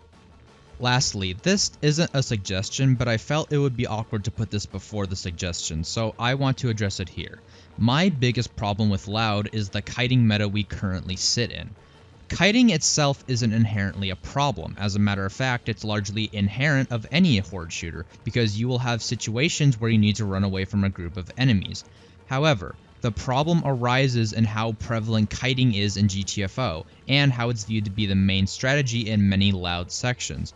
Lastly, this isn't a suggestion, but I felt it would be awkward to put this before the suggestion, so I want to address it here. My biggest problem with Loud is the kiting meta we currently sit in. Kiting itself isn't inherently a problem. As a matter of fact, it's largely inherent of any Horde shooter, because you will have situations where you need to run away from a group of enemies. However, the problem arises in how prevalent kiting is in GTFO, and how it's viewed to be the main strategy in many Loud sections.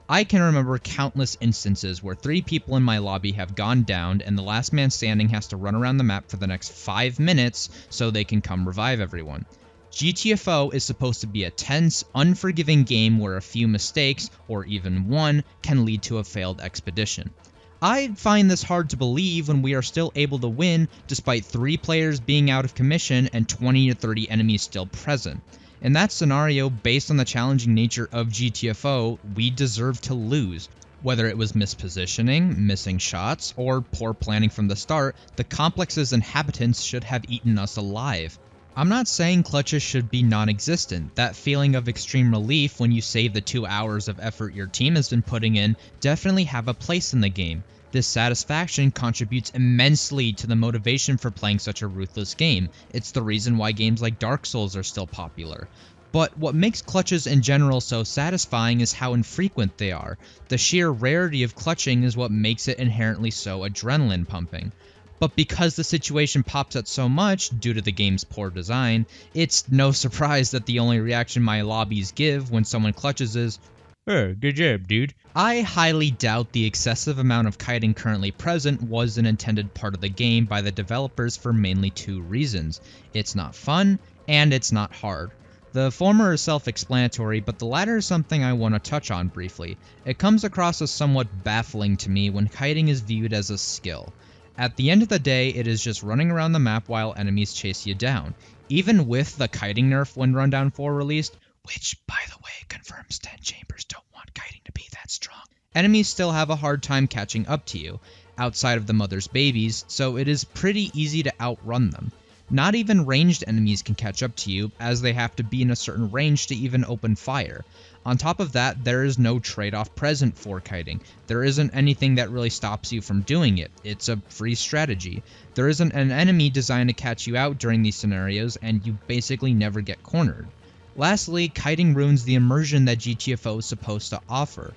I can remember countless instances where 3 people in my lobby have gone down and the last man standing has to run around the map for the next 5 minutes so they can come revive everyone. GTFO is supposed to be a tense, unforgiving game where a few mistakes, or even one, can lead to a failed expedition. I find this hard to believe when we are still able to win despite 3 players being out of commission and 20 to 30 enemies still present. In that scenario, based on the challenging nature of GTFO, we deserve to lose. Whether it was mispositioning, missing shots, or poor planning from the start, the complex's inhabitants should have eaten us alive. I'm not saying clutches should be non-existent. That feeling of extreme relief when you save the 2 hours of effort your team has been putting in definitely have a place in the game. This satisfaction contributes immensely to the motivation for playing such a ruthless game. It's the reason why games like Dark Souls are still popular. But what makes clutches in general so satisfying is how infrequent they are. The sheer rarity of clutching is what makes it inherently so adrenaline pumping. But because the situation pops up so much due to the game's poor design, it's no surprise that the only reaction my lobbies give when someone clutches is, "Oh, good job, dude." I highly doubt the excessive amount of kiting currently present was an intended part of the game by the developers for mainly 2 reasons. It's not fun, and it's not hard. The former is self-explanatory, but the latter is something I want to touch on briefly. It comes across as somewhat baffling to me when kiting is viewed as a skill. At the end of the day, it is just running around the map while enemies chase you down. Even with the kiting nerf when Rundown 4 released, which, by the way, confirms 10 chambers don't want kiting to be that strong, enemies still have a hard time catching up to you, outside of the mother's babies, so it is pretty easy to outrun them. Not even ranged enemies can catch up to you, as they have to be in a certain range to even open fire. On top of that, there is no trade-off present for kiting. There isn't anything that really stops you from doing it. It's a free strategy. There isn't an enemy designed to catch you out during these scenarios, and you basically never get cornered. Lastly, kiting ruins the immersion that GTFO is supposed to offer.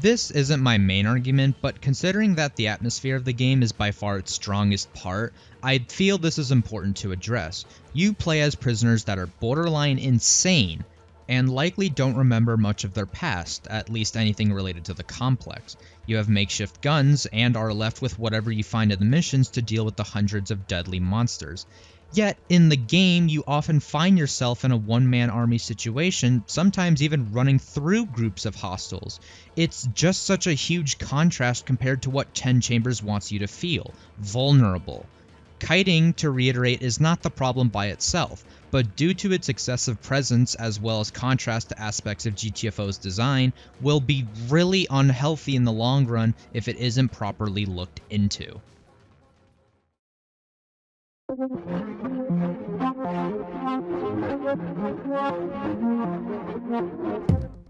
This isn't my main argument, but considering that the atmosphere of the game is by far its strongest part, I feel this is important to address. You play as prisoners that are borderline insane, and likely don't remember much of their past, at least anything related to the complex. You have makeshift guns, and are left with whatever you find in the missions to deal with the hundreds of deadly monsters. Yet, in the game, you often find yourself in a one-man army situation, sometimes even running through groups of hostiles. It's just such a huge contrast compared to what 10 Chambers wants you to feel. Vulnerable. Kiting, to reiterate, is not the problem by itself, but due to its excessive presence as well as contrast to aspects of GTFO's design, will be really unhealthy in the long run if it isn't properly looked into.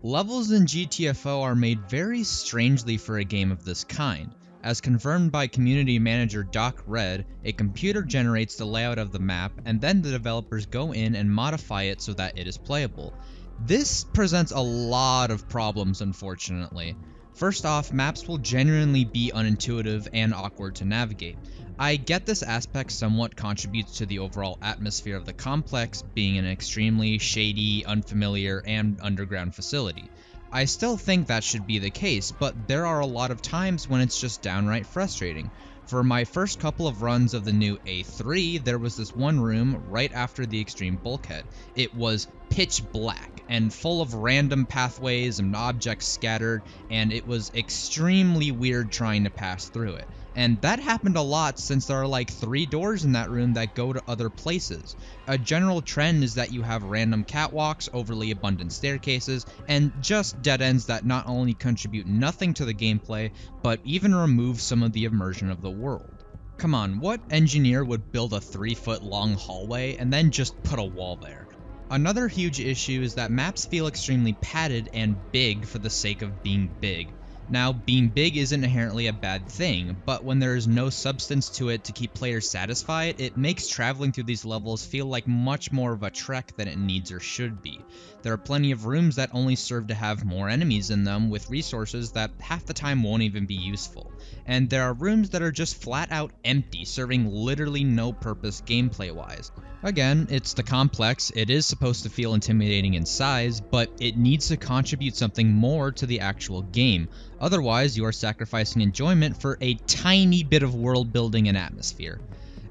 Levels in GTFO are made very strangely for a game of this kind. As confirmed by community manager Doc Red, a computer generates the layout of the map, and then the developers go in and modify it so that it is playable. This presents a lot of problems, unfortunately. First off, maps will genuinely be unintuitive and awkward to navigate. I get this aspect somewhat contributes to the overall atmosphere of the complex being an extremely shady, unfamiliar, and underground facility. I still think that should be the case, but there are a lot of times when it's just downright frustrating. For my first couple of runs of the new A3, there was this one room right after the extreme bulkhead. It was pitch black and full of random pathways and objects scattered, and it was extremely weird trying to pass through it. And that happened a lot since there are like 3 doors in that room that go to other places. A general trend is that you have random catwalks, overly abundant staircases, and just dead ends that not only contribute nothing to the gameplay, but even remove some of the immersion of the world. Come on, what engineer would build a 3-foot long hallway and then just put a wall there? Another huge issue is that maps feel extremely padded and big for the sake of being big. Now, being big isn't inherently a bad thing, but when there is no substance to it to keep players satisfied, it makes traveling through these levels feel like much more of a trek than it needs or should be. There are plenty of rooms that only serve to have more enemies in them with resources that half the time won't even be useful. And there are rooms that are just flat out empty, serving literally no purpose gameplay-wise. Again, it's the complex, it is supposed to feel intimidating in size, but it needs to contribute something more to the actual game. Otherwise, you are sacrificing enjoyment for a tiny bit of world building and atmosphere.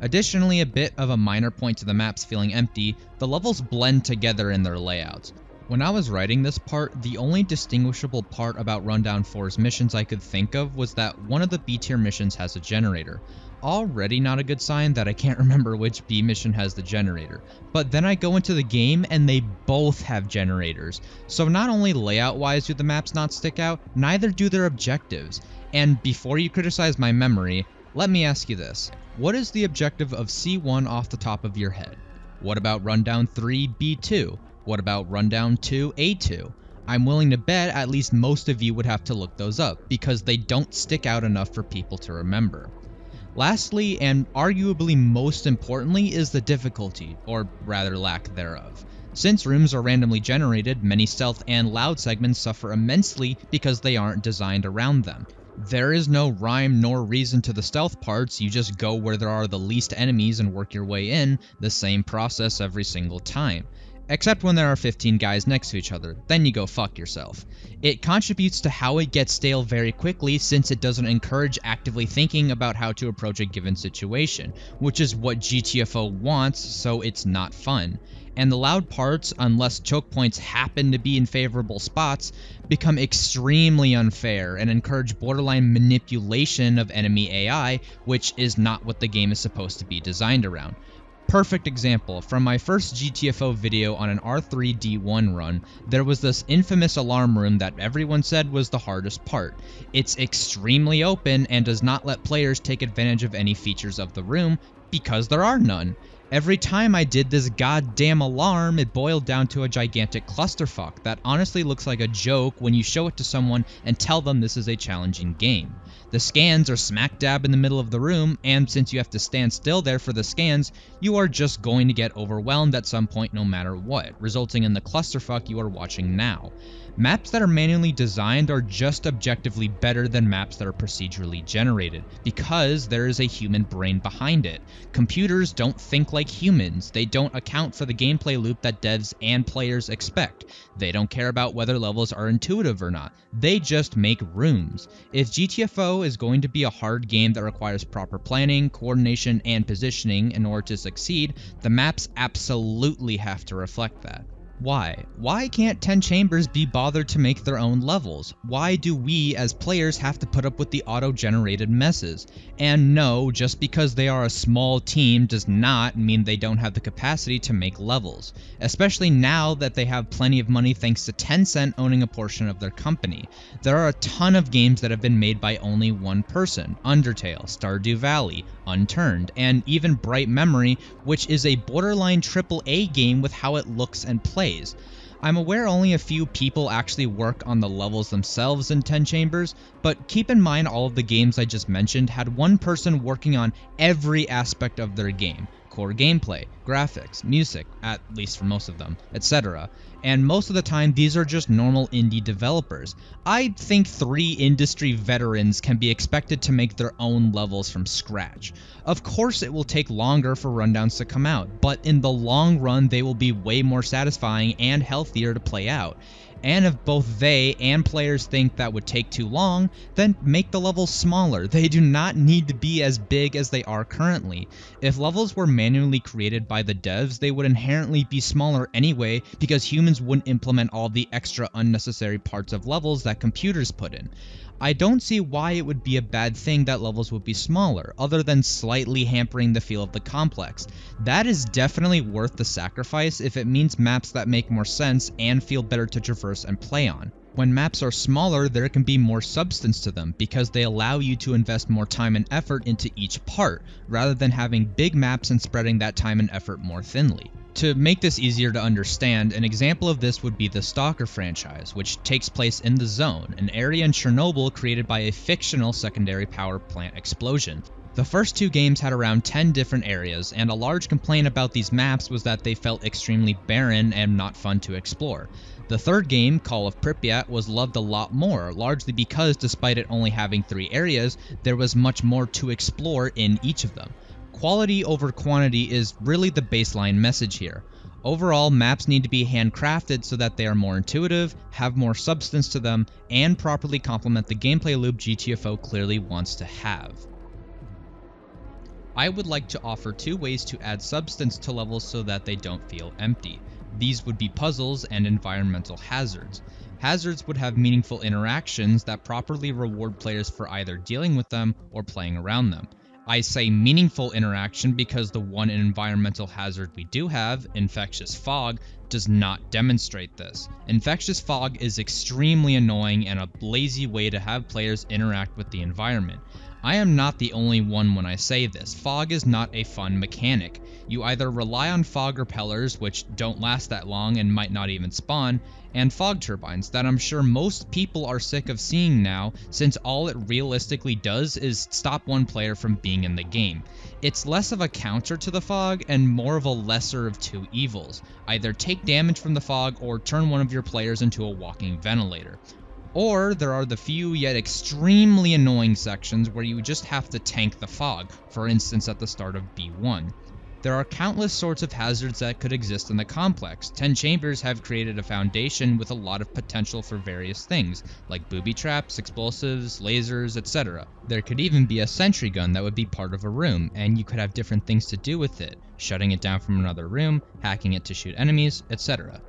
Additionally, a bit of a minor point to the maps feeling empty, the levels blend together in their layouts. When I was writing this part, the only distinguishable part about Rundown 4's missions I could think of was that one of the B-tier missions has a generator. Already not a good sign that I can't remember which B mission has the generator. But then I go into the game and they both have generators. So not only layout wise do the maps not stick out, neither do their objectives. And before you criticize my memory, let me ask you this. What is the objective of C1 off the top of your head? What about Rundown 3 B2? What about Rundown 2 A2? I'm willing to bet at least most of you would have to look those up because they don't stick out enough for people to remember. Lastly, and arguably most importantly, is the difficulty, or rather lack thereof. Since rooms are randomly generated, many stealth and loud segments suffer immensely because they aren't designed around them. There is no rhyme nor reason to the stealth parts, you just go where there are the least enemies and work your way in, the same process every single time. Except when there are 15 guys next to each other, then you go fuck yourself. It contributes to how it gets stale very quickly since it doesn't encourage actively thinking about how to approach a given situation, which is what GTFO wants, so it's not fun. And the loud parts, unless choke points happen to be in favorable spots, become extremely unfair and encourage borderline manipulation of enemy AI, which is not what the game is supposed to be designed around. Perfect example, from my first GTFO video on an R3D1 run, there was this infamous alarm room that everyone said was the hardest part. It's extremely open and does not let players take advantage of any features of the room because there are none. Every time I did this goddamn alarm, it boiled down to a gigantic clusterfuck that honestly looks like a joke when you show it to someone and tell them this is a challenging game. The scans are smack dab in the middle of the room, and since you have to stand still there for the scans, you are just going to get overwhelmed at some point no matter what, resulting in the clusterfuck you are watching now. Maps that are manually designed are just objectively better than maps that are procedurally generated, because there is a human brain behind it. Computers don't think like humans, they don't account for the gameplay loop that devs and players expect. They don't care about whether levels are intuitive or not, they just make rooms. If GTFO is going to be a hard game that requires proper planning, coordination, and positioning in order to succeed, the maps absolutely have to reflect that. Why? Why can't 10 Chambers be bothered to make their own levels? Why do we as players have to put up with the auto-generated messes? And no, just because they are a small team does not mean they don't have the capacity to make levels, especially now that they have plenty of money thanks to Tencent owning a portion of their company. There are a ton of games that have been made by only one person: Undertale, Stardew Valley, Unturned, and even Bright Memory, which is a borderline AAA game with how it looks and plays. I'm aware only a few people actually work on the levels themselves in 10 Chambers, but keep in mind all of the games I just mentioned had one person working on every aspect of their game: core gameplay, graphics, music, at least for most of them, etc. And most of the time these are just normal indie developers. I think 3 industry veterans can be expected to make their own levels from scratch. Of course it will take longer for rundowns to come out, but in the long run they will be way more satisfying and healthier to play out. And if both they and players think that would take too long, then make the levels smaller. They do not need to be as big as they are currently. If levels were manually created by the devs, they would inherently be smaller anyway because humans wouldn't implement all the extra unnecessary parts of levels that computers put in. I don't see why it would be a bad thing that levels would be smaller, other than slightly hampering the feel of the complex. That is definitely worth the sacrifice if it means maps that make more sense and feel better to traverse and play on. When maps are smaller, there can be more substance to them because they allow you to invest more time and effort into each part, rather than having big maps and spreading that time and effort more thinly. To make this easier to understand, an example of this would be the S.T.A.L.K.E.R franchise, which takes place in the Zone, an area in Chernobyl created by a fictional secondary power plant explosion. The first 2 games had around 10 different areas, and a large complaint about these maps was that they felt extremely barren and not fun to explore. The third game, Call of Pripyat, was loved a lot more, largely because despite it only having 3 areas, there was much more to explore in each of them. Quality over quantity is really the baseline message here. Overall, maps need to be handcrafted so that they are more intuitive, have more substance to them, and properly complement the gameplay loop GTFO clearly wants to have. I would like to offer 2 ways to add substance to levels so that they don't feel empty. These would be puzzles and environmental hazards. Hazards would have meaningful interactions that properly reward players for either dealing with them or playing around them. I say meaningful interaction because the one environmental hazard we do have, infectious fog, does not demonstrate this. Infectious fog is extremely annoying and a lazy way to have players interact with the environment. I am not the only one when I say this. Fog is not a fun mechanic. You either rely on fog repellers, which don't last that long and might not even spawn, and fog turbines that I'm sure most people are sick of seeing now, since all it realistically does is stop one player from being in the game. It's less of a counter to the fog and more of a lesser of 2 evils. Either take damage from the fog or turn one of your players into a walking ventilator. Or there are the few yet extremely annoying sections where you just have to tank the fog, for instance at the start of B1. There are countless sorts of hazards that could exist in the complex. 10 Chambers have created a foundation with a lot of potential for various things, like booby traps, explosives, lasers, etc. There could even be a sentry gun that would be part of a room, and you could have different things to do with it, shutting it down from another room, hacking it to shoot enemies, etc.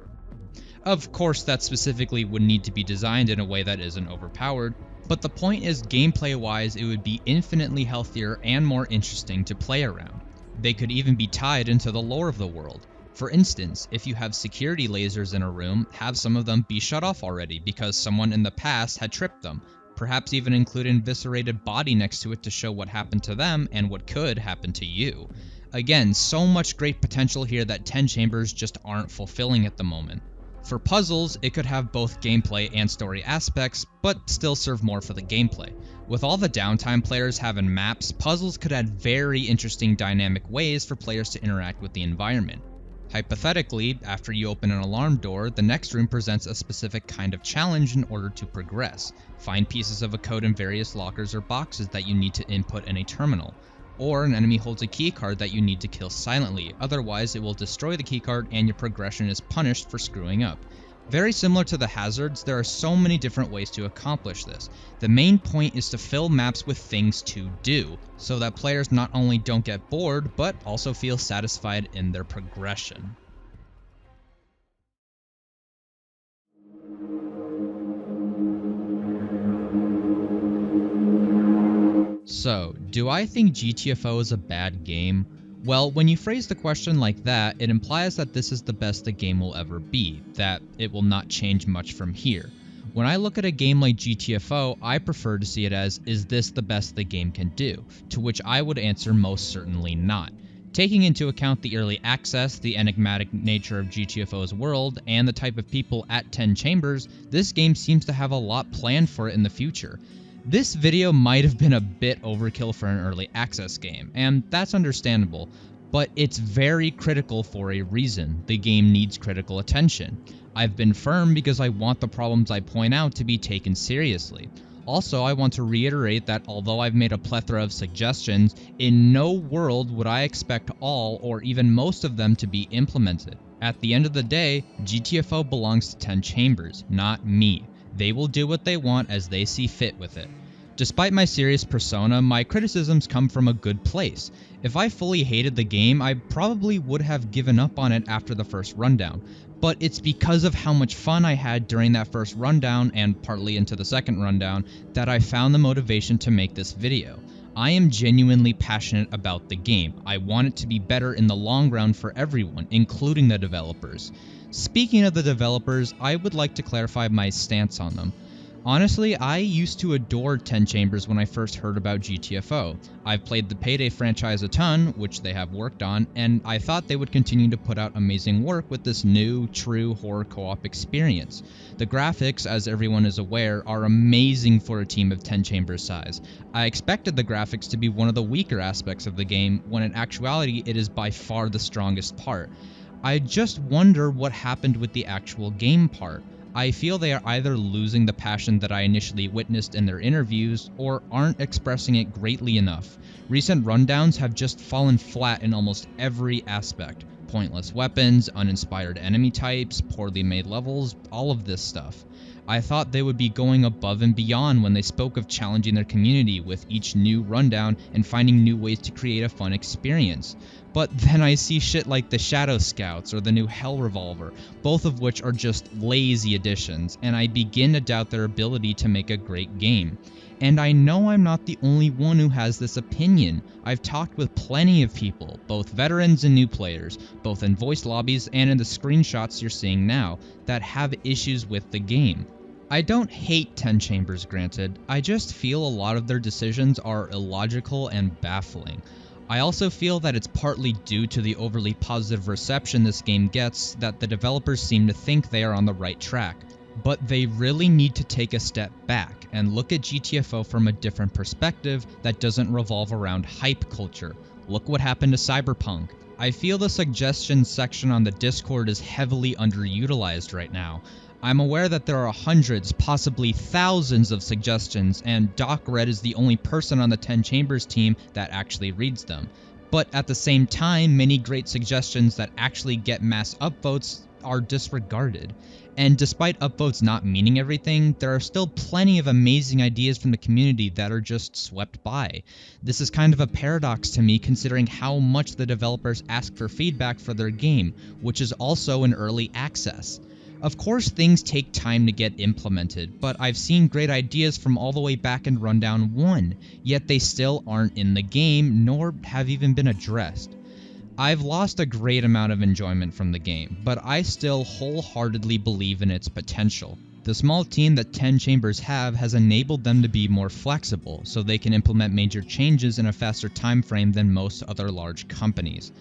Of course, that specifically would need to be designed in a way that isn't overpowered, but the point is gameplay-wise it would be infinitely healthier and more interesting to play around. They could even be tied into the lore of the world. For instance, if you have security lasers in a room, have some of them be shut off already because someone in the past had tripped them. Perhaps even include an eviscerated body next to it to show what happened to them and what could happen to you. Again, so much great potential here that 10 Chambers just aren't fulfilling at the moment. For puzzles, it could have both gameplay and story aspects, but still serve more for the gameplay. With all the downtime players have in maps, puzzles could add very interesting dynamic ways for players to interact with the environment. Hypothetically, after you open an alarm door, the next room presents a specific kind of challenge in order to progress. Find pieces of a code in various lockers or boxes that you need to input in a terminal. Or an enemy holds a keycard that you need to kill silently, otherwise it will destroy the keycard and your progression is punished for screwing up. Very similar to the hazards, there are so many different ways to accomplish this. The main point is to fill maps with things to do, so that players not only don't get bored, but also feel satisfied in their progression. So, do I think GTFO is a bad game? Well, when you phrase the question like that, it implies that this is the best the game will ever be, that it will not change much from here. When I look at a game like GTFO, I prefer to see it as, is this the best the game can do? To which I would answer most certainly not. Taking into account the early access, the enigmatic nature of GTFO's world, and the type of people at 10 Chambers, this game seems to have a lot planned for it in the future. This video might have been a bit overkill for an early access game, and that's understandable, but it's very critical for a reason. The game needs critical attention. I've been firm because I want the problems I point out to be taken seriously. Also, I want to reiterate that although I've made a plethora of suggestions, in no world would I expect all or even most of them to be implemented. At the end of the day, GTFO belongs to 10 Chambers, not me. They will do what they want as they see fit with it. Despite my serious persona, my criticisms come from a good place. If I fully hated the game, I probably would have given up on it after the first rundown. But it's because of how much fun I had during that first rundown, and partly into the second rundown, that I found the motivation to make this video. I am genuinely passionate about the game. I want it to be better in the long run for everyone, including the developers. Speaking of the developers, I would like to clarify my stance on them. Honestly, I used to adore 10 Chambers when I first heard about GTFO. I've played the PAYDAY franchise a ton, which they have worked on, and I thought they would continue to put out amazing work with this new, true horror co-op experience. The graphics, as everyone is aware, are amazing for a team of 10 Chambers size. I expected the graphics to be one of the weaker aspects of the game, when in actuality it is by far the strongest part. I just wonder what happened with the actual game part. I feel they are either losing the passion that I initially witnessed in their interviews, or aren't expressing it greatly enough. Recent rundowns have just fallen flat in almost every aspect. Pointless weapons, uninspired enemy types, poorly made levels, all of this stuff. I thought they would be going above and beyond when they spoke of challenging their community with each new rundown and finding new ways to create a fun experience. But then I see shit like the Shadow Scouts or the new Hell Revolver, both of which are just lazy additions, and I begin to doubt their ability to make a great game. And I know I'm not the only one who has this opinion. I've talked with plenty of people, both veterans and new players, both in voice lobbies and in the screenshots you're seeing now, that have issues with the game. I don't hate 10 Chambers, granted, I just feel a lot of their decisions are illogical and baffling. I also feel that it's partly due to the overly positive reception this game gets that the developers seem to think they are on the right track. But they really need to take a step back and look at GTFO from a different perspective that doesn't revolve around hype culture. Look what happened to Cyberpunk. I feel the suggestions section on the Discord is heavily underutilized right now. I'm aware that there are hundreds, possibly thousands of suggestions, and Doc Red is the only person on the 10 Chambers team that actually reads them. But at the same time, many great suggestions that actually get mass upvotes are disregarded. And despite upvotes not meaning everything, there are still plenty of amazing ideas from the community that are just swept by. This is kind of a paradox to me considering how much the developers ask for feedback for their game, which is also in early access. Of course, things take time to get implemented, but I've seen great ideas from all the way back in Rundown 1, yet they still aren't in the game, nor have even been addressed. I've lost a great amount of enjoyment from the game, but I still wholeheartedly believe in its potential. The small team that 10 Chambers have has enabled them to be more flexible, so they can implement major changes in a faster time frame than most other large companies.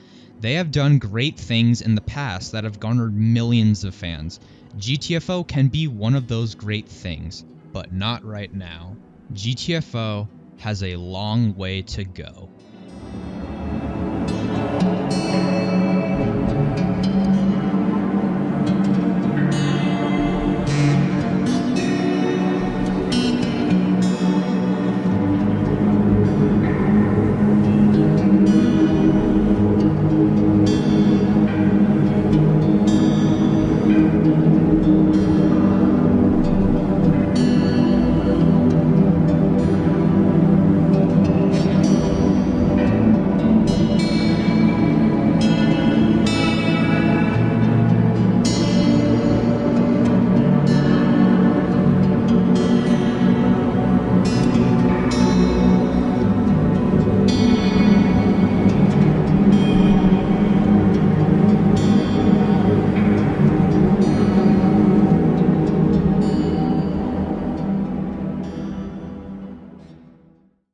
They have done great things in the past that have garnered millions of fans. GTFO can be one of those great things, but not right now. GTFO has a long way to go.